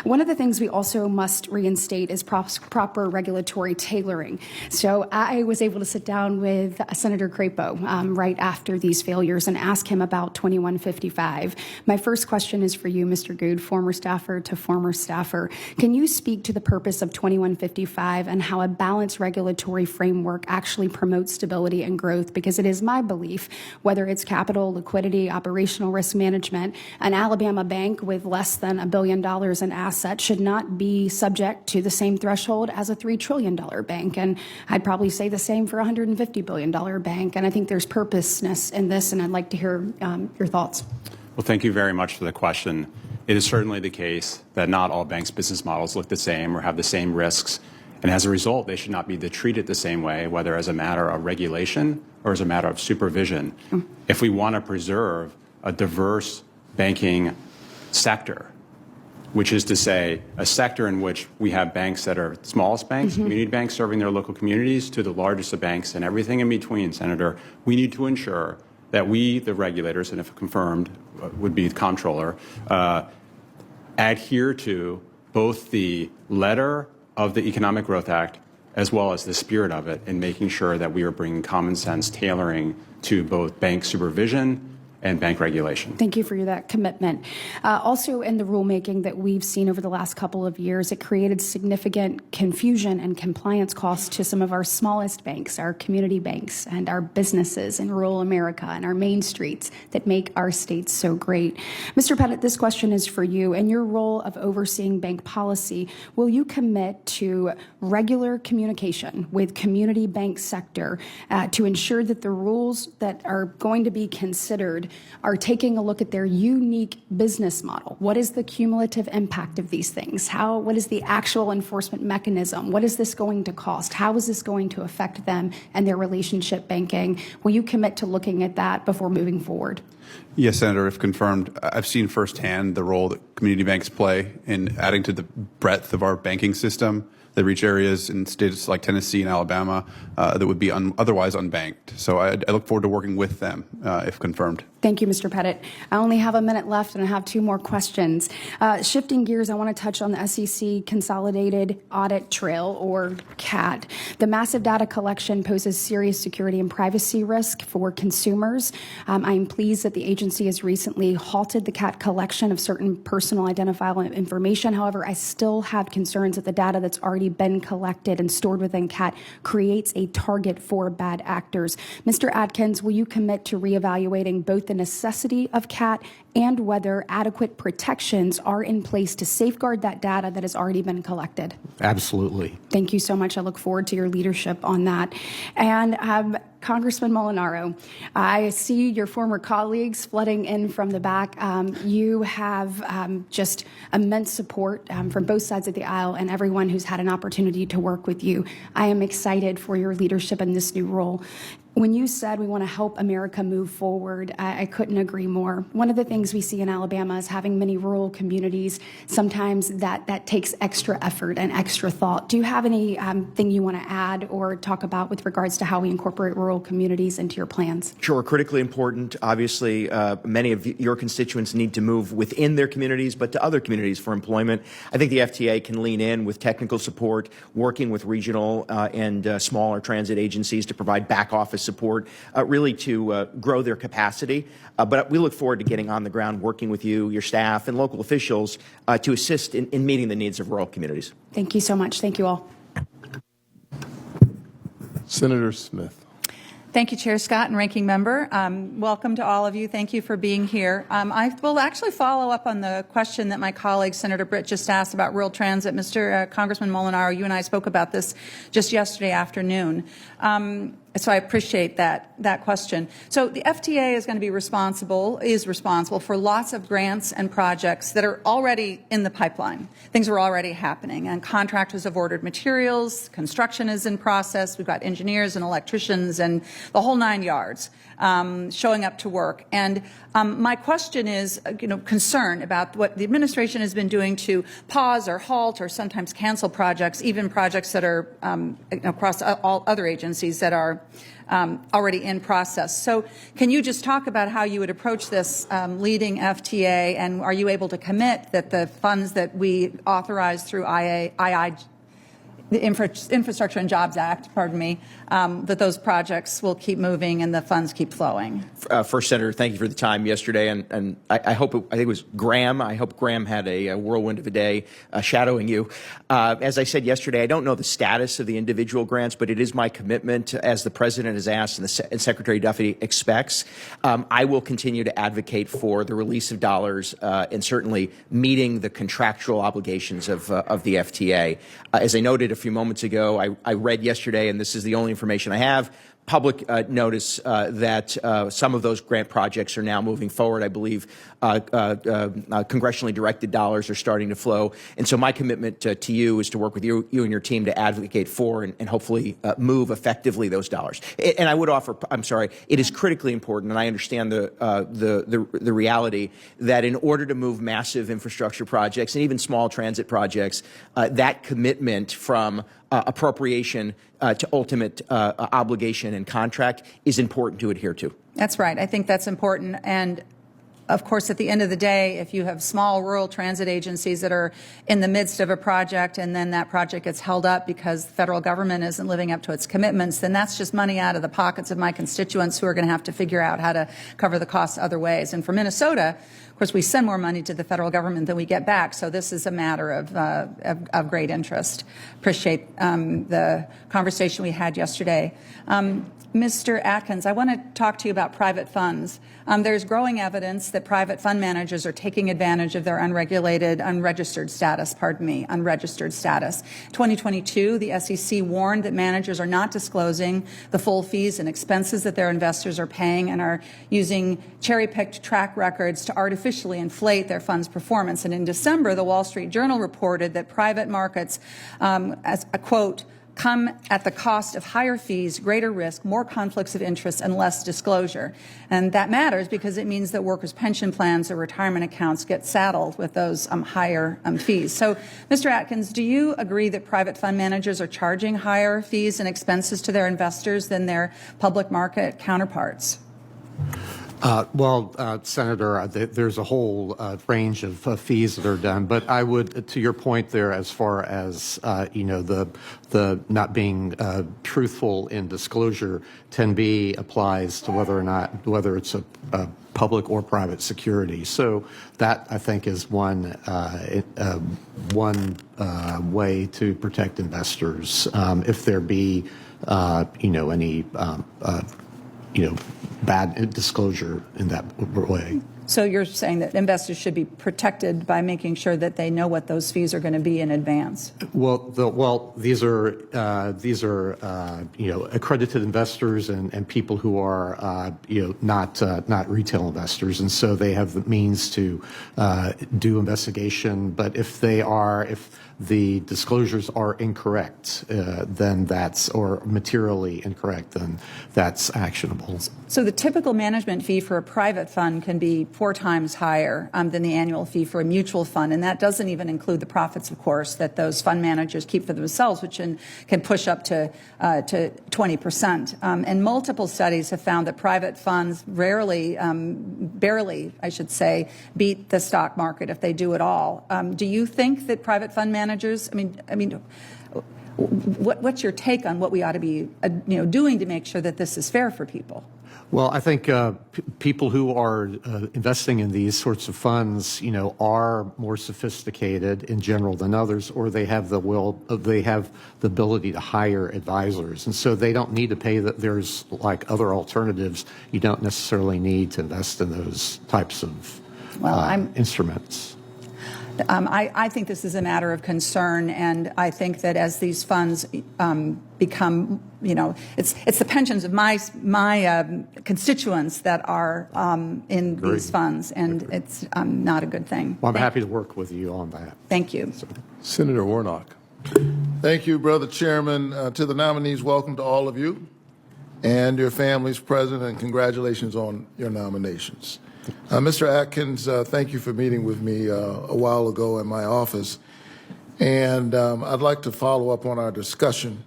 One of the things we also must reinstate is proper regulatory tailoring. So I was able to sit down with Senator Crapo right after these failures and ask him about 2155. My first question is for you, Mr. Gould, former staffer to former staffer. Can you speak to the purpose of 2155 and how a balanced regulatory framework actually promotes stability and growth? Because it is my belief, whether it's capital, liquidity, operational risk management, an Alabama bank with less than $1 billion in assets should not be subject to the same threshold as a $3 trillion bank. And I'd probably say the same for a $150 billion bank. And I think there's purposeness in this, and I'd like to hear your thoughts. Well, thank you very much for the question. It is certainly the case that not all banks' business models look the same or have the same risks. And as a result, they should not be treated the same way, whether as a matter of regulation or as a matter of supervision. If we want to preserve a diverse banking sector, which is to say a sector in which we have banks that are smallest banks, community banks serving their local communities, to the largest of banks and everything in between, Senator, we need to ensure that we, the regulators, and if confirmed, would be the Comptroller, adhere to both the letter of the Economic Growth Act as well as the spirit of it in making sure that we are bringing common sense tailoring to both bank supervision and bank regulation. Thank you for that commitment. Also, in the rulemaking that we've seen over the last couple of years, it created significant confusion and compliance costs to some of our smallest banks, our community banks, and our businesses in rural America and our main streets that make our states so great. Mr. Pettit, this question is for you. In your role of overseeing bank policy, will you commit to regular communication with community bank sector to ensure that the rules that are going to be considered are taking a look at their unique business model? What is the cumulative impact of these things? What is the actual enforcement mechanism? What is this going to cost? How is this going to affect them and their relationship banking? Will you commit to looking at that before moving forward? Yes, Senator, if confirmed. I've seen firsthand the role that community banks play in adding to the breadth of our banking system that reach areas in states like Tennessee and Alabama that would be otherwise unbanked. So I look forward to working with them if confirmed. Thank you, Mr. Pettit. I only have a minute left, and I have two more questions. Shifting gears, I want to touch on the SEC Consolidated Audit Trail, or CAT. The massive data collection poses serious security and privacy risk for consumers. I am pleased that the agency has recently halted the CAT collection of certain personal identifiable information. However, I still have concerns that the data that's already been collected and stored within CAT creates a target for bad actors. Mr. Atkins, will you commit to reevaluating both the necessity of CAT and whether adequate protections are in place to safeguard that data that has already been collected? Absolutely. Thank you so much. I look forward to your leadership on that. And Congressman Molinaro, I see your former colleagues flooding in from the back. You have just immense support from both sides of the aisle and everyone who's had an opportunity to work with you. I am excited for your leadership in this new role. When you said we want to help America move forward, I couldn't agree more. One of the things we see in Alabama is having many rural communities. Sometimes that takes extra effort and extra thought. Do you have any thing you want to add or talk about with regards to how we incorporate rural communities into your plans? Sure, critically important. Obviously, many of your constituents need to move within their communities, but to other communities for employment. I think the FTA can lean in with technical support, working with regional and smaller transit agencies to provide back office support, really to grow their capacity. But we look forward to getting on the ground, working with you, your staff, and local officials to assist in meeting the needs of rural communities. Thank you so much. Thank you all. Senator Smith. Thank you, Chair Scott and Ranking Member. Welcome to all of you. Thank you for being here. I will actually follow up on the question that my colleague, Senator Britt, just asked about rural transit. Mr. Congressman Molinaro, you and I spoke about this just yesterday afternoon. So I appreciate that question. So the FTA is going to be responsible for lots of grants and projects that are already in the pipeline. Things are already happening, and contractors have ordered materials. Construction is in process. We've got engineers and electricians and the whole 9 yards showing up to work. And my question is, concern about what the administration has been doing to pause or halt or sometimes cancel projects, even projects that are across all other agencies that are already in process. So can you just talk about how you would approach this leading FTA, and are you able to commit that the funds that we authorize through the Infrastructure and Jobs Act, that those projects will keep moving and the funds keep flowing? First, Senator, thank you for the time yesterday, and I think it was Graham. I hope Graham had a whirlwind of a day shadowing you. As I said yesterday, I don't know the status of the individual grants, but it is my commitment, as the President has asked and Secretary Duffy expects, I will continue to advocate for the release of dollars and certainly meeting the contractual obligations of the FTA. As I noted a few moments ago, I read yesterday, and this is the only information I have, public notice that some of those grant projects are now moving forward. I believe congressionally directed dollars are starting to flow. And so my commitment to you is to work with you and your team to advocate for and hopefully move effectively those dollars. And I would offer, it is critically important, and I understand the reality that in order to move massive infrastructure projects and even small transit projects, that commitment from appropriation to ultimate obligation and contract is important to adhere to. That's right. I think that's important. And of course, at the end of the day, if you have small rural transit agencies that are in the midst of a project and then that project gets held up because the federal government isn't living up to its commitments, then that's just money out of the pockets of my constituents who are going to have to figure out how to cover the costs other ways. And for Minnesota, of course, we send more money to the federal government than we get back, so this is a matter of great interest. Appreciate the conversation we had yesterday. Mr. Atkins, I want to talk to you about private funds. There's growing evidence that private fund managers are taking advantage of their unregistered status. 2022, the SEC warned that managers are not disclosing the full fees and expenses that their investors are paying and are using cherry-picked track records to artificially inflate their fund's performance. And in December, the Wall Street Journal reported that private markets, as a quote, come at the cost of higher fees, greater risk, more conflicts of interest, and less disclosure. And that matters because it means that workers' pension plans or retirement accounts get saddled with those higher fees. So, Mr. Atkins, do you agree that private fund managers are charging higher fees and expenses to their investors than their public market counterparts? Senator, there's a whole range of fees that are done, but I would, to your point there, as far as the not being truthful in disclosure, 10b applies to whether it's a public or private security. So that I think is one way to protect investors if there be any bad disclosure in that way. So you're saying that investors should be protected by making sure that they know what those fees are going to be in advance? Well, these are accredited investors and people who are not retail investors, and so they have the means to do investigation. But if the disclosures are incorrect, then or materially incorrect, then that's actionable. So the typical management fee for a private fund can be 4 times higher than the annual fee for a mutual fund, and that doesn't even include the profits, of course, that those fund managers keep for themselves, which can push up to 20%. And multiple studies have found that private funds barely, I should say, beat the stock market if they do at all. Do you think that private fund managers? I mean, what's your take on what we ought to be, doing to make sure that this is fair for people? Well, I think people who are investing in these sorts of funds, are more sophisticated in general than others, or they have the ability to hire advisors, and so they don't need to pay. That there's like other alternatives. You don't necessarily need to invest in those types of instruments. I think this is a matter of concern, and I think that as these funds become, it's the pensions of my constituents that are in these funds, and it's not a good thing. Well, I'm happy to work with you on that. Thank you. Senator Warnock. Thank you, Brother Chairman. To the nominees, welcome to all of you and your families present, and congratulations on your nominations. Mr. Atkins, thank you for meeting with me a while ago in my office. And I'd like to follow up on our discussion,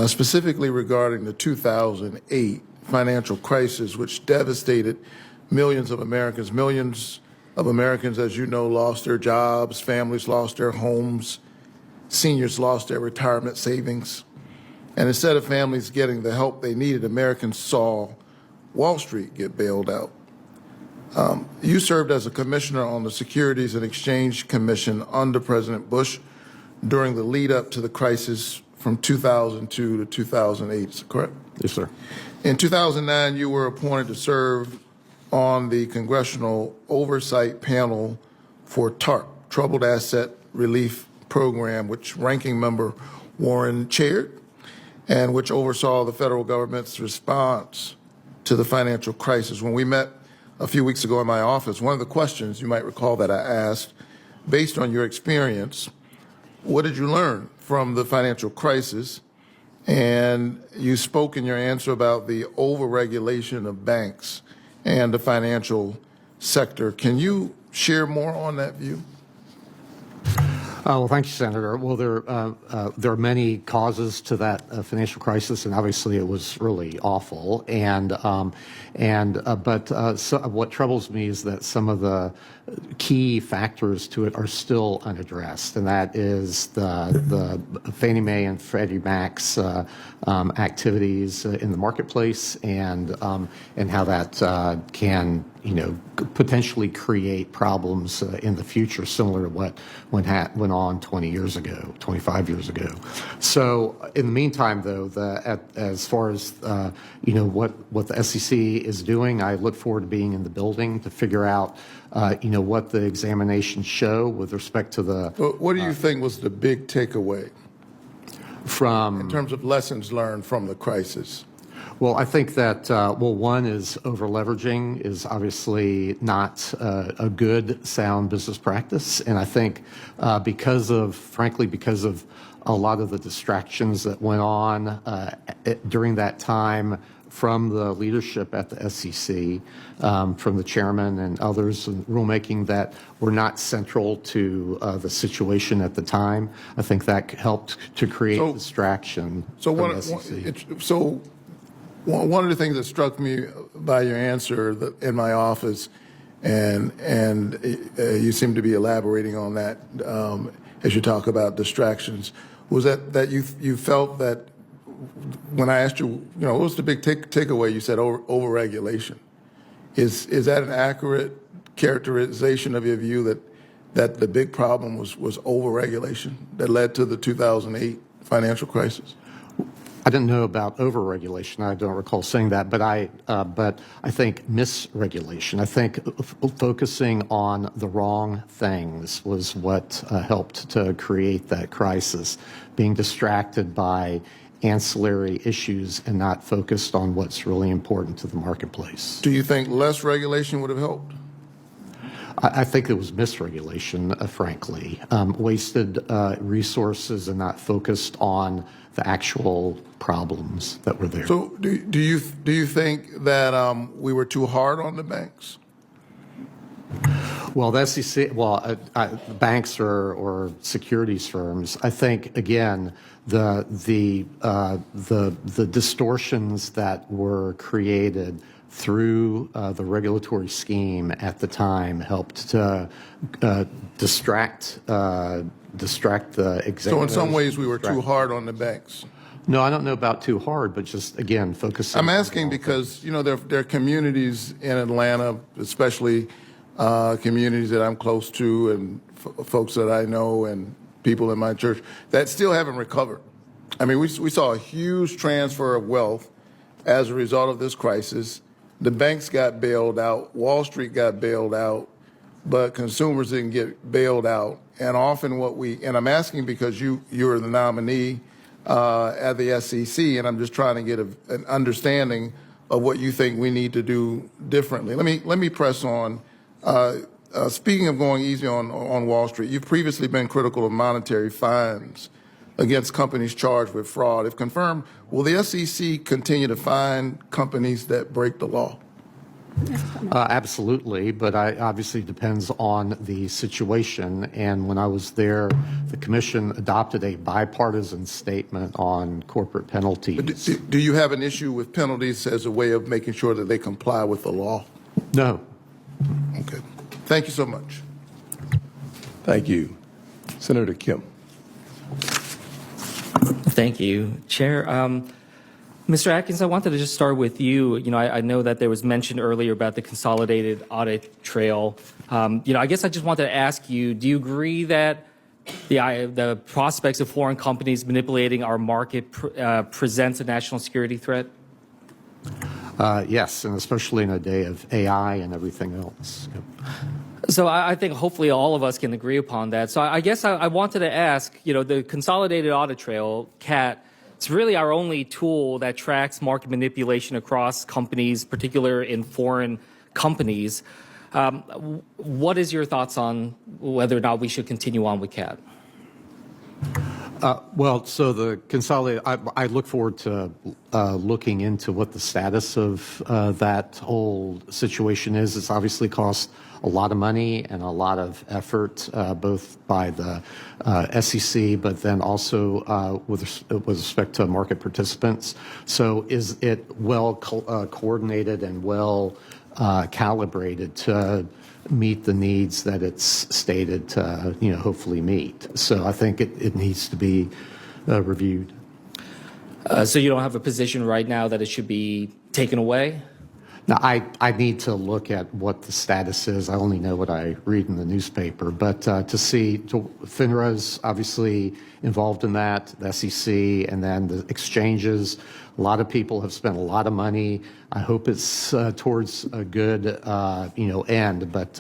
specifically regarding the 2008 financial crisis, which devastated millions of Americans. Millions of Americans, as you know, lost their jobs, families lost their homes, seniors lost their retirement savings. And instead of families getting the help they needed, Americans saw Wall Street get bailed out. You served as a commissioner on the Securities and Exchange Commission under President Bush during the lead up to the crisis from 2002 to 2008, is that correct? Yes, sir. In 2009, you were appointed to serve on the Congressional Oversight Panel for TARP, Troubled Asset Relief Program, which Ranking Member Warren chaired, and which oversaw the federal government's response to the financial crisis. When we met a few weeks ago in my office, one of the questions you might recall that I asked, based on your experience, what did you learn from the financial crisis? And you spoke in your answer about the overregulation of banks and the financial sector. Can you share more on that view? Well, thank you, Senator. Well, there are many causes to that financial crisis, and obviously it was really awful. But what troubles me is that some of the key factors to it are still unaddressed, and that is the Fannie Mae and Freddie Mac's activities in the marketplace, and how that can potentially create problems in the future, similar to what went on 20 years ago, 25 years ago. So in the meantime, though, as far as what the SEC is doing, I look forward to being in the building to figure out what the examinations show with respect to the. What do you think was the big takeaway in terms of lessons learned from the crisis? Well, I think that, one is over-leveraging is obviously not a good, sound business practice. And I think because of a lot of the distractions that went on during that time from the leadership at the SEC, from the chairman and others in rulemaking that were not central to the situation at the time, I think that helped to create distraction from the SEC. One of the things that struck me by your answer in my office, and you seem to be elaborating on that as you talk about distractions, was that you felt that when I asked you, what was the big takeaway? You said overregulation. Is that an accurate characterization of your view that the big problem was overregulation that led to the 2008 financial crisis? I didn't know about overregulation. I don't recall saying that, but I think misregulation. I think focusing on the wrong things was what helped to create that crisis. Being distracted by ancillary issues and not focused on what's really important to the marketplace. Do you think less regulation would have helped? I think it was misregulation, frankly. Wasted resources and not focused on the actual problems that were there. So do you think that we were too hard on the banks? Well, the SEC, banks or securities firms, I think, again, the distortions that were created through the regulatory scheme at the time helped to distract the examiners. So in some ways we were too hard on the banks. No, I don't know about too hard, but just, again, focusing. I'm asking because, you know, there are communities in Atlanta, especially communities that I'm close to and folks that I know and people in my church that still haven't recovered. I mean, we saw a huge transfer of wealth as a result of this crisis. The banks got bailed out, Wall Street got bailed out, but consumers didn't get bailed out. And often and I'm asking because you're the nominee at the SEC, and I'm just trying to get an understanding of what you think we need to do differently. Let me press on. Speaking of going easy on Wall Street, you've previously been critical of monetary fines against companies charged with fraud. If confirmed, will the SEC continue to fine companies that break the law? Absolutely, but it obviously depends on the situation. And when I was there, the Commission adopted a bipartisan statement on corporate penalties. Do you have an issue with penalties as a way of making sure that they comply with the law? No. Okay. Thank you so much. Thank you. Senator Kim. Thank you, Chair. Mr. Atkins, I wanted to just start with you. You know, I know that there was mention earlier about the consolidated audit trail. I guess I just wanted to ask you, do you agree that the prospects of foreign companies manipulating our market presents a national security threat? Yes, and especially in a day of AI and everything else. Yep. So I think hopefully all of us can agree upon that. So I guess I wanted to ask, the consolidated audit trail, CAT, it's really our only tool that tracks market manipulation across companies, particularly in foreign companies. What is your thoughts on whether or not we should continue on with CAT? So the consolidated, I look forward to looking into what the status of that whole situation is. It's obviously cost a lot of money and a lot of effort, both by the SEC, but then also with respect to market participants. So is it well coordinated and well calibrated to meet the needs that it's stated to, hopefully meet? So I think it needs to be reviewed. So you don't have a position right now that it should be taken away? Now, I need to look at what the status is. I only know what I read in the newspaper. But FINRA's obviously involved in that, the SEC, and then the exchanges. A lot of people have spent a lot of money. I hope it's towards a good, end. But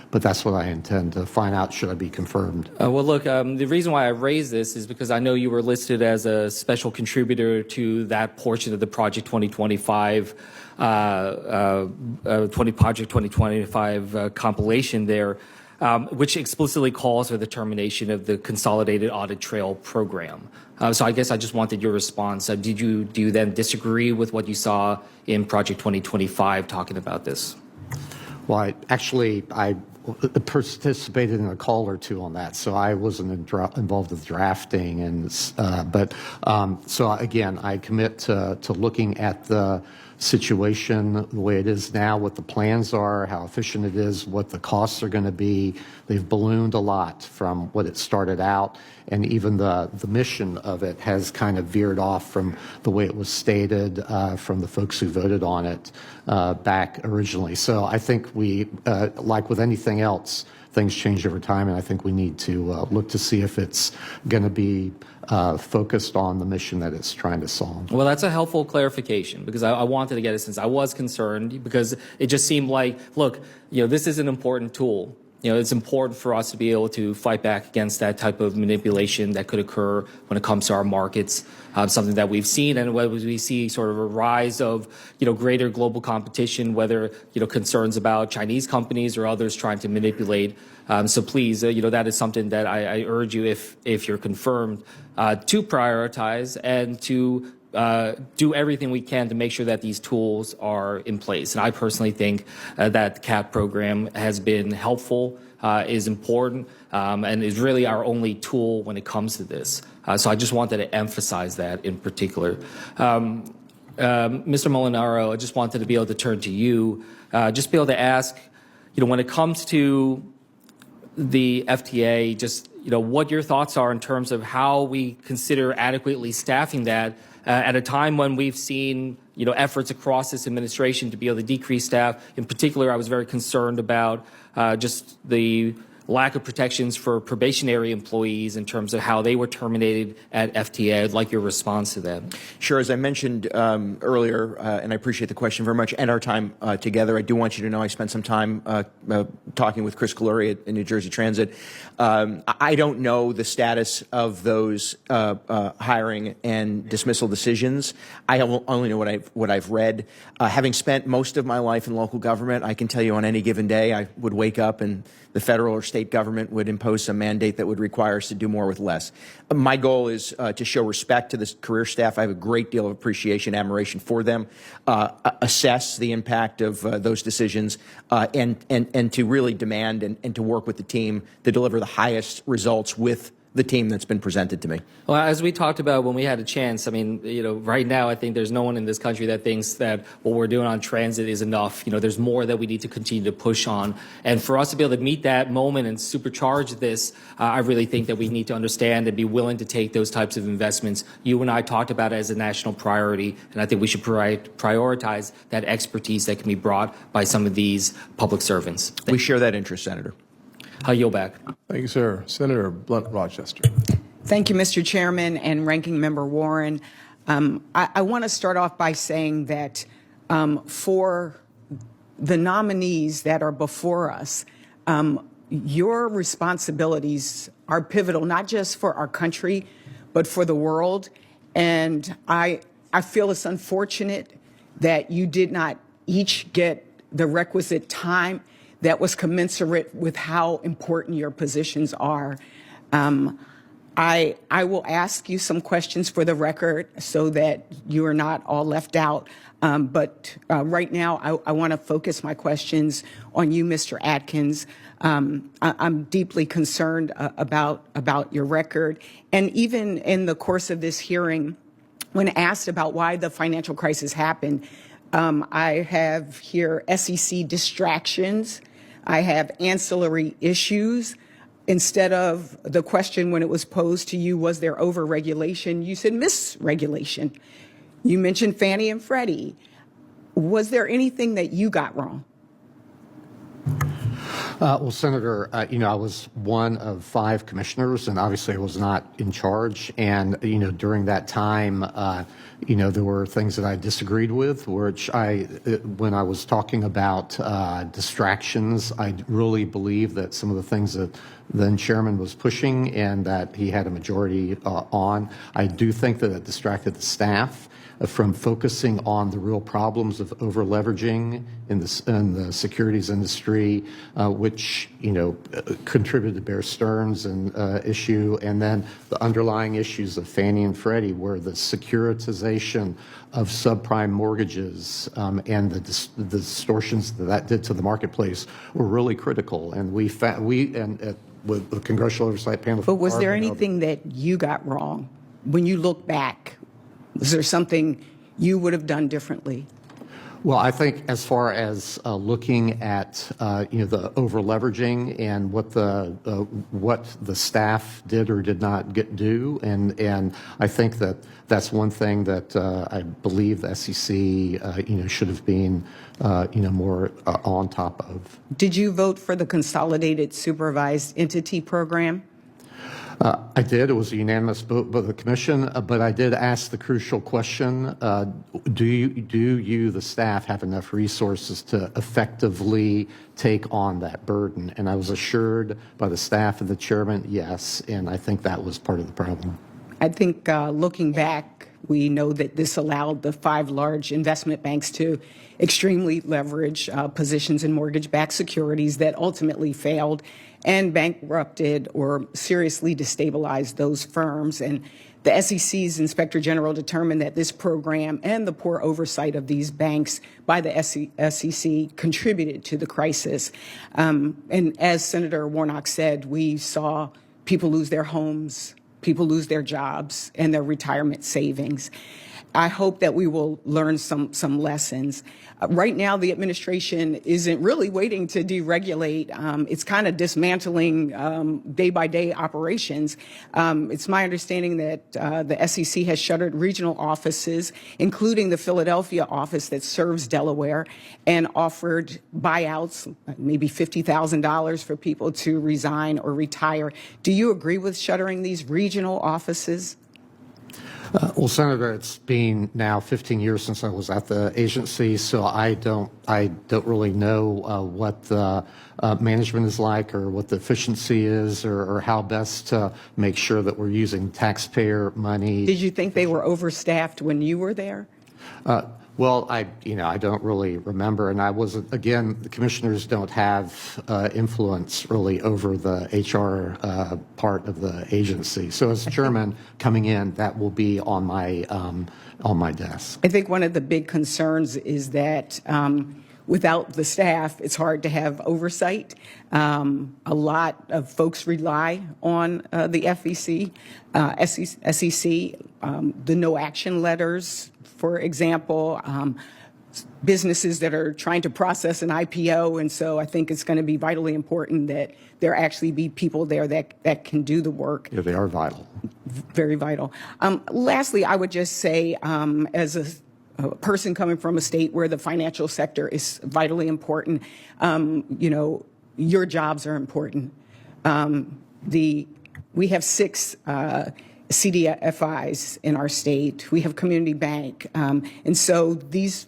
that's what I intend to find out. Should I be confirmed? Well, look, the reason why I raised this is because I know you were listed as a special contributor to that portion of the Project 2025. Project 2025 compilation there, which explicitly calls for the termination of the Consolidated Audit Trail program. So I guess I just wanted your response. Do you then disagree with what you saw in Project 2025 talking about this? Well, I participated in a call or two on that, so I wasn't involved with drafting. So again, I commit to looking at the situation the way it is now, what the plans are, how efficient it is, what the costs are going to be. They've ballooned a lot from what it started out, and even the mission of it has kind of veered off from the way it was stated from the folks who voted on it back originally. So I think we, like with anything else, things change over time, and I think we need to look to see if it's going to be focused on the mission that it's trying to solve. Well, that's a helpful clarification, because I wanted to get it, since I was concerned, because it just seemed like, look, this is an important tool. It's important for us to be able to fight back against that type of manipulation that could occur when it comes to our markets, something that we've seen, and whether we see sort of a rise of, greater global competition, whether, concerns about Chinese companies or others trying to manipulate. So please, that is something that I urge you, if you're confirmed, to prioritize and to do everything we can to make sure that these tools are in place. And I personally think that the CAP program has been helpful, is important, and is really our only tool when it comes to this. So I just wanted to emphasize that in particular. Mr. Molinaro, I just wanted to be able to turn to you, just be able to ask, when it comes to the FTA, just what your thoughts are in terms of how we consider adequately staffing that at a time when we've seen efforts across this administration to be able to decrease staff. In particular, I was very concerned about just the lack of protections for probationary employees in terms of how they were terminated at FTA. I'd like your response to that. Sure. As I mentioned earlier, and I appreciate the question very much, and our time together, I do want you to know I spent some time talking with Chris Caluri in New Jersey Transit. I don't know the status of those hiring and dismissal decisions. I only know what I've read. Having spent most of my life in local government, I can tell you on any given day I would wake up and the federal or state government would impose some mandate that would require us to do more with less. My goal is to show respect to this career staff. I have a great deal of appreciation, admiration for them, assess the impact of those decisions, and to really demand and to work with the team to deliver the highest results with the team that's been presented to me. Well, as we talked about when we had a chance, I mean, right now I think there's no one in this country that thinks that what we're doing on transit is enough. There's more that we need to continue to push on. And for us to be able to meet that moment and supercharge this, I really think that we need to understand and be willing to take those types of investments. You and I talked about it as a national priority, and I think we should prioritize that expertise that can be brought by some of these public servants. We share that interest, Senator. I'll yield back. Thank you, sir. Senator Blunt Rochester. Thank you, Mr. Chairman and Ranking Member Warren. I want to start off by saying that for the nominees that are before us, your responsibilities are pivotal, not just for our country, but for the world. And I feel it's unfortunate that you did not each get the requisite time that was commensurate with how important your positions are. I will ask you some questions for the record so that you are not all left out. But right now, I want to focus my questions on you, Mr. Atkins. I'm deeply concerned about your record. And even in the course of this hearing, when asked about why the financial crisis happened, I have here SEC distractions. I have ancillary issues. Instead of the question when it was posed to you, was there overregulation? You said misregulation. You mentioned Fannie and Freddie. Was there anything that you got wrong? Well, Senator, I was one of 5 commissioners, and obviously I was not in charge. And, during that time, there were things that I disagreed with, which when I was talking about distractions, I really believe that some of the things that then Chairman was pushing and that he had a majority on, I do think that it distracted the staff from focusing on the real problems of over-leveraging in the securities industry, which, contributed to Bear Stearns issue, and then the underlying issues of Fannie and Freddie, where the securitization of subprime mortgages and the distortions that did to the marketplace were really critical. And with the Congressional Oversight Panel. But was there anything that you got wrong when you look back? Was there something you would have done differently? Well, I think as far as looking at the over leveraging and what the staff did or did not do, and I think that's one thing that I believe the SEC should have been more on top of. Did you vote for the Consolidated Supervised Entity Program? I did. It was a unanimous vote by the commission, but I did ask the crucial question, do you, the staff, have enough resources to effectively take on that burden? And I was assured by the staff and the chairman, yes, and I think that was part of the problem. I think looking back, we know that this allowed the 5 large investment banks to extremely leverage positions in mortgage-backed securities that ultimately failed and bankrupted or seriously destabilized those firms. And the SEC's Inspector General determined that this program and the poor oversight of these banks by the SEC contributed to the crisis. And as Senator Warnock said, we saw people lose their homes, people lose their jobs and their retirement savings. I hope that we will learn some lessons. Right now, the administration isn't really waiting to deregulate. It's kind of dismantling day-by-day operations. It's my understanding that the SEC has shuttered regional offices, including the Philadelphia office that serves Delaware, and offered buyouts, maybe $50,000 for people to resign or retire. Do you agree with shuttering these regional offices? Well, Senator, it's been now 15 years since I was at the agency, so I don't really know what the management is like or what the efficiency is or how best to make sure that we're using taxpayer money. Did you think they were overstaffed when you were there? Well, I don't really remember, and I wasn't. Again, the commissioners don't have influence really over the HR part of the agency. So, as chairman coming in, that will be on my desk. I think one of the big concerns is that without the staff, it's hard to have oversight. A lot of folks rely on the SEC, the no action letters. For example, businesses that are trying to process an IPO. And so I think it's going to be vitally important that there actually be people there that can do the work. Yeah, they are vital. Very vital. Lastly, I would just say, as a person coming from a state where the financial sector is vitally important, your jobs are important. We have 6 CDFIs in our state. We have Community Bank. And so these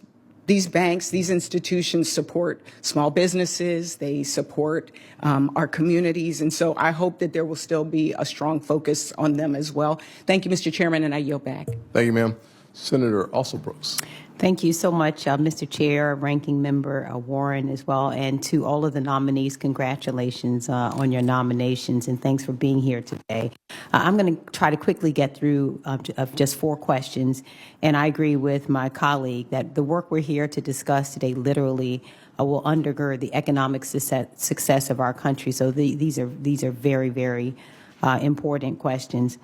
banks, these institutions support small businesses. They support our communities. And so I hope that there will still be a strong focus on them as well. Thank you, Mr. Chairman, and I yield back. Thank you, ma'am. Senator Alsobrooks. Thank you so much, Mr. Chair, Ranking Member Warren as well, and to all of the nominees, congratulations on your nominations, and thanks for being here today. I'm going to try to quickly get through of just 4 questions, and I agree with my colleague that the work we're here to discuss today literally will undergird the economic success of our country. So these are very, very important questions.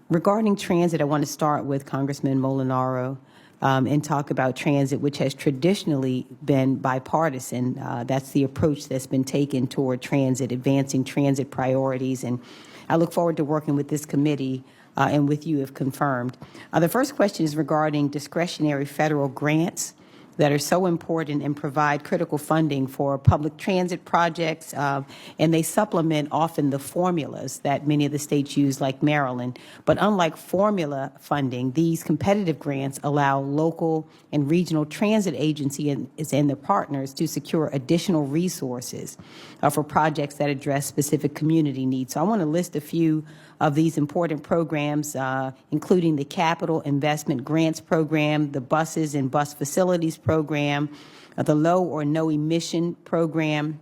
Regarding transit, I want to start with Congressman Molinaro. And talk about transit, which has traditionally been bipartisan. That's the approach that's been taken toward transit, advancing transit priorities. And I look forward to working with this committee and with you if confirmed. The first question is regarding discretionary federal grants that are so important and provide critical funding for public transit projects, and they supplement often the formulas that many of the states use, like Maryland. But unlike formula funding, these competitive grants allow local and regional transit agencies and their partners to secure additional resources for projects that address specific community needs. So I want to list a few of these important programs, including the Capital Investment Grants Program, the Buses and Bus Facilities Program, the Low or No Emission Program,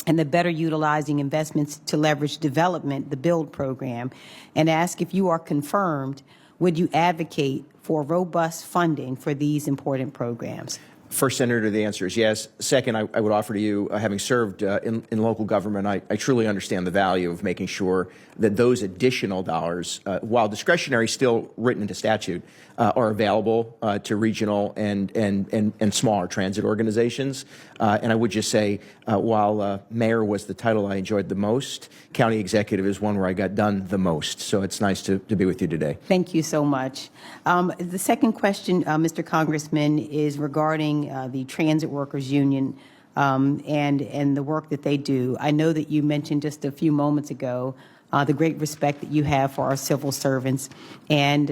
and the Better Utilizing Investments to Leverage Development, the BUILD Program, and ask if you are confirmed, would you advocate for robust funding for these important programs? First, Senator, the answer is yes. Second, I would offer to you, having served in local government, I truly understand the value of making sure that those additional dollars, while discretionary, still written into statute, are available to regional and smaller transit organizations. And I would just say, while mayor was the title I enjoyed the most, county executive is one where I got done the most. So it's nice to be with you today. Thank you so much. The second question, Mr. Congressman, is regarding the Transit Workers Union and the work that they do. I know that you mentioned just a few moments ago the great respect that you have for our civil servants. And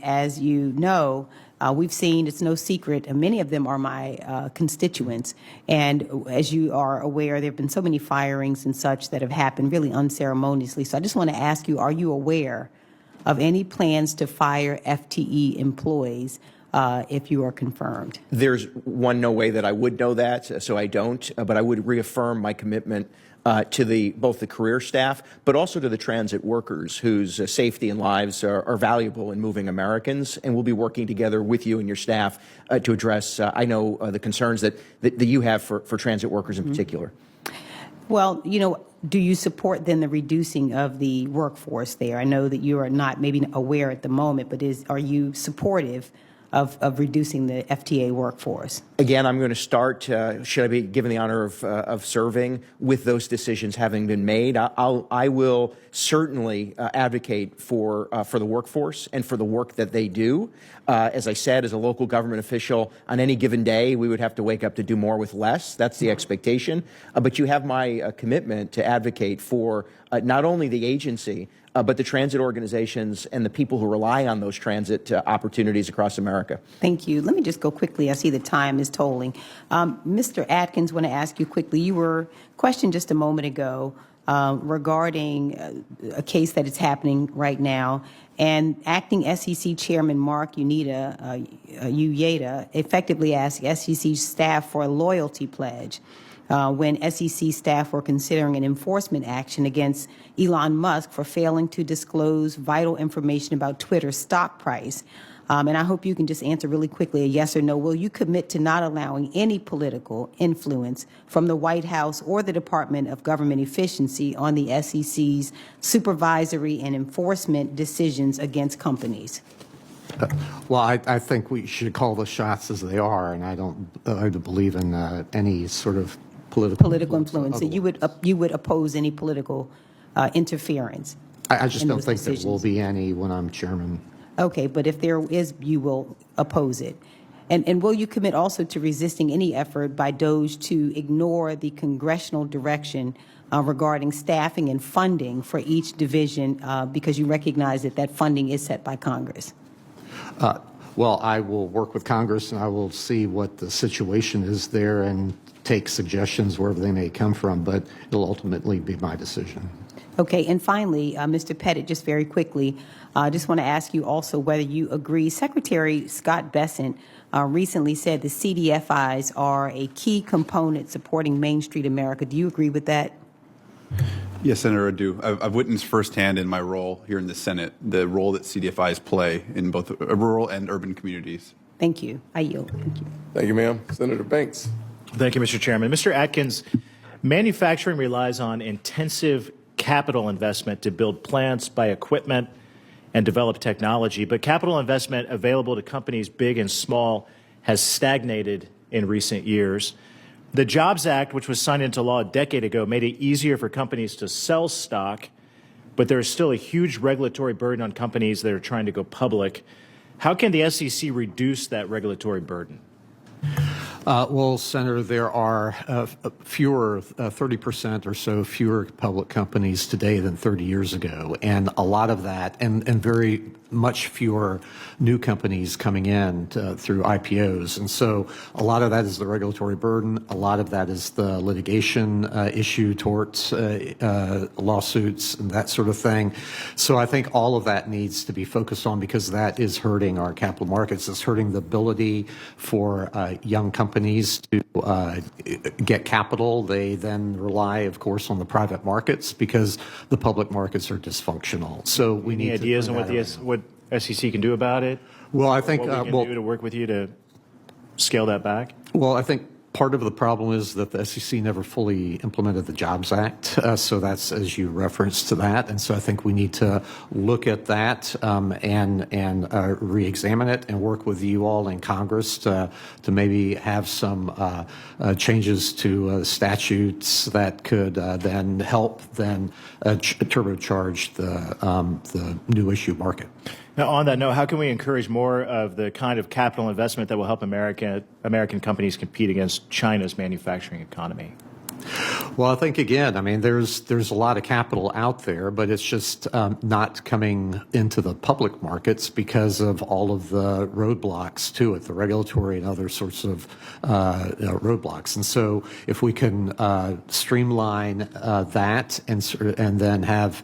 as you know, we've seen, it's no secret, many of them are my constituents. And as you are aware, there have been so many firings and such that have happened really unceremoniously. So I just want to ask you, are you aware of any plans to fire FTE employees if you are confirmed? There's no way that I would know that, so I don't. But I would reaffirm my commitment to both the career staff, but also to the transit workers whose safety and lives are valuable in moving Americans. And we'll be working together with you and your staff to address, I know, the concerns that you have for transit workers in particular. Well, you know, do you support then the reducing of the workforce there? I know that you are not maybe aware at the moment, but are you supportive of reducing the FTA workforce? Again, I'm going to start, should I be given the honor of serving, with those decisions having been made. I will certainly advocate for the workforce and for the work that they do. As I said, as a local government official, on any given day, we would have to wake up to do more with less. That's the expectation. But you have my commitment to advocate for not only the agency, but the transit organizations and the people who rely on those transit opportunities across America. Thank you. Let me just go quickly. I see the time is tolling. Mr. Atkins, I want to ask you quickly. You were questioned just a moment ago regarding a case that is happening right now. And acting SEC Chairman Mark Ueda effectively asked SEC staff for a loyalty pledge when SEC staff were considering an enforcement action against Elon Musk for failing to disclose vital information about Twitter's stock price. And I hope you can just answer really quickly a yes or no. Will you commit to not allowing any political influence from the White House or the Department of Government Efficiency on the SEC's supervisory and enforcement decisions against companies? Well, I think we should call the shots as they are, and I don't believe in any sort of political influence. So you would oppose any political interference? I just don't think there will be any when I'm chairman. Okay, but if there is, you will oppose it. And will you commit also to resisting any effort by DOJ to ignore the congressional direction regarding staffing and funding for each division because you recognize that funding is set by Congress? Well, I will work with Congress and I will see what the situation is there and take suggestions wherever they may come from, but it'll ultimately be my decision. Okay, and finally, Mr. Pettit, just very quickly, I just want to ask you also whether you agree. Secretary Scott Bessent recently said the CDFIs are a key component supporting Main Street America. Do you agree with that? Yes, Senator, I do. I've witnessed firsthand in my role here in the Senate the role that CDFIs play in both rural and urban communities. Thank you. I yield. Thank you. Thank you, ma'am. Senator Banks. Thank you, Mr. Chairman. Mr. Atkins, manufacturing relies on intensive capital investment to build plants, buy equipment, and develop technology, but capital investment available to companies big and small has stagnated in recent years. The Jobs Act, which was signed into law a decade ago, made it easier for companies to sell stock, but there is still a huge regulatory burden on companies that are trying to go public. How can the SEC reduce that regulatory burden? Well, Senator, there are fewer, 30% or so fewer public companies today than 30 years ago. And a lot of that, and very much fewer new companies coming in through IPOs. And so a lot of that is the regulatory burden. A lot of that is the litigation issue, torts, lawsuits, and that sort of thing. So I think all of that needs to be focused on because that is hurting our capital markets. It's hurting the ability for young companies to get capital. They then rely, of course, on the private markets because the public markets are dysfunctional. So we need ideas on what SEC can do about it? Well, I think what we can do to work with you to scale that back. Well, I think part of the problem is that the SEC never fully implemented the Jobs Act. So that's, as you referenced to that. And so I think we need to look at that and re-examine it and work with you all in Congress to maybe have some changes to statutes that could then help turbocharge the new issue market. Now, on that note, how can we encourage more of the kind of capital investment that will help American companies compete against China's manufacturing economy? Well, I think, again, I mean, there's a lot of capital out there, but it's just not coming into the public markets because of all of the roadblocks to it, the regulatory and other sorts of roadblocks. And so if we can streamline that and then have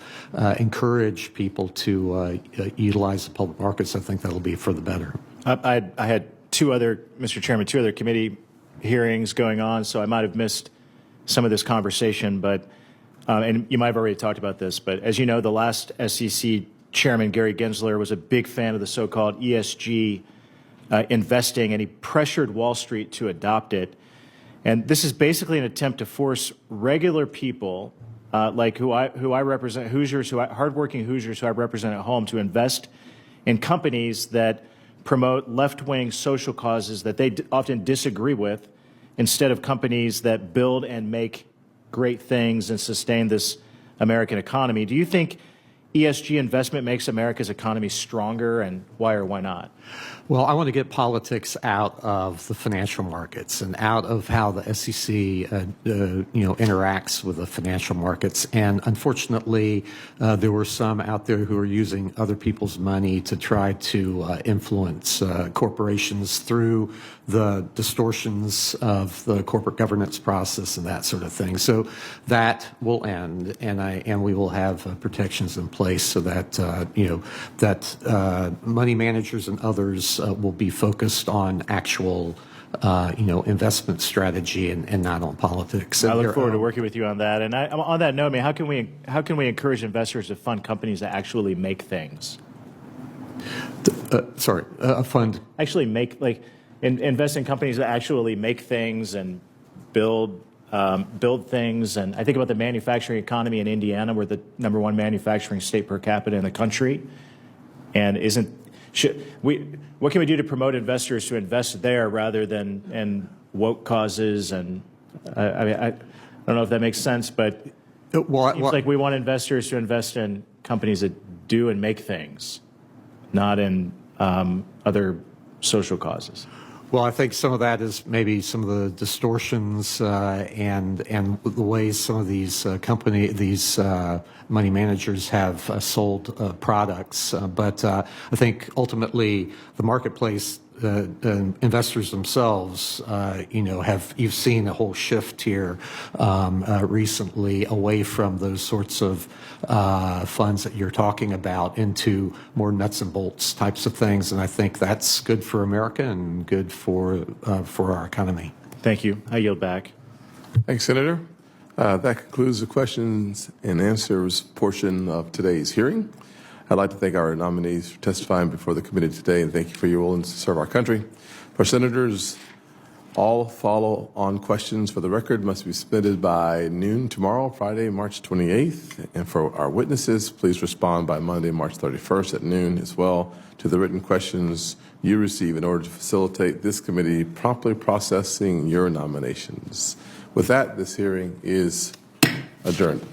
encourage people to utilize the public markets, I think that'll be for the better. I had Mr. Chairman, two other committee hearings going on, so I might have missed some of this conversation, but and you might have already talked about this, but as you know, the last SEC chairman, Gary Gensler, was a big fan of the so-called ESG investing, and he pressured Wall Street to adopt it. And this is basically an attempt to force regular people like who I represent, Hoosiers, hardworking Hoosiers who I represent at home, to invest in companies that promote left-wing social causes that they often disagree with, instead of companies that build and make great things and sustain this American economy. Do you think ESG investment makes America's economy stronger, and why or why not? Well, I want to get politics out of the financial markets and out of how the SEC, interacts with the financial markets. And unfortunately, there were some out there who are using other people's money to try to influence corporations through the distortions of the corporate governance process and that sort of thing. So that will end, and we will have protections in place so that money managers and others will be focused on actual investment strategy and not on politics. I look forward to working with you on that. And on that note, I mean, how can we encourage investors to fund companies that actually make things? Actually make, invest in companies that actually make things and build things. And I think about the manufacturing economy in Indiana. We're the #1 manufacturing state per capita in the country. And what can we do to promote investors to invest there rather than in woke causes? And I don't know if that makes sense, but it seems like we want investors to invest in companies that do and make things, not in other social causes. Well, I think some of that is maybe some of the distortions and the ways some of these money managers have sold products. But I think ultimately the marketplace, investors themselves, you've seen a whole shift here recently away from those sorts of funds that you're talking about into more nuts and bolts types of things, and I think that's good for America and good for our economy. Thank you. I yield back. Thanks, Senator. That concludes the questions and answers portion of today's hearing. I'd like to thank our nominees for testifying before the committee today, and thank you for your willingness to serve our country. For senators, all follow-on questions for the record must be submitted by noon tomorrow, Friday, March 28th. And for our witnesses, please respond by Monday, March 31st at noon as well to the written questions you receive in order to facilitate this committee promptly processing your nominations. With that, this hearing is adjourned.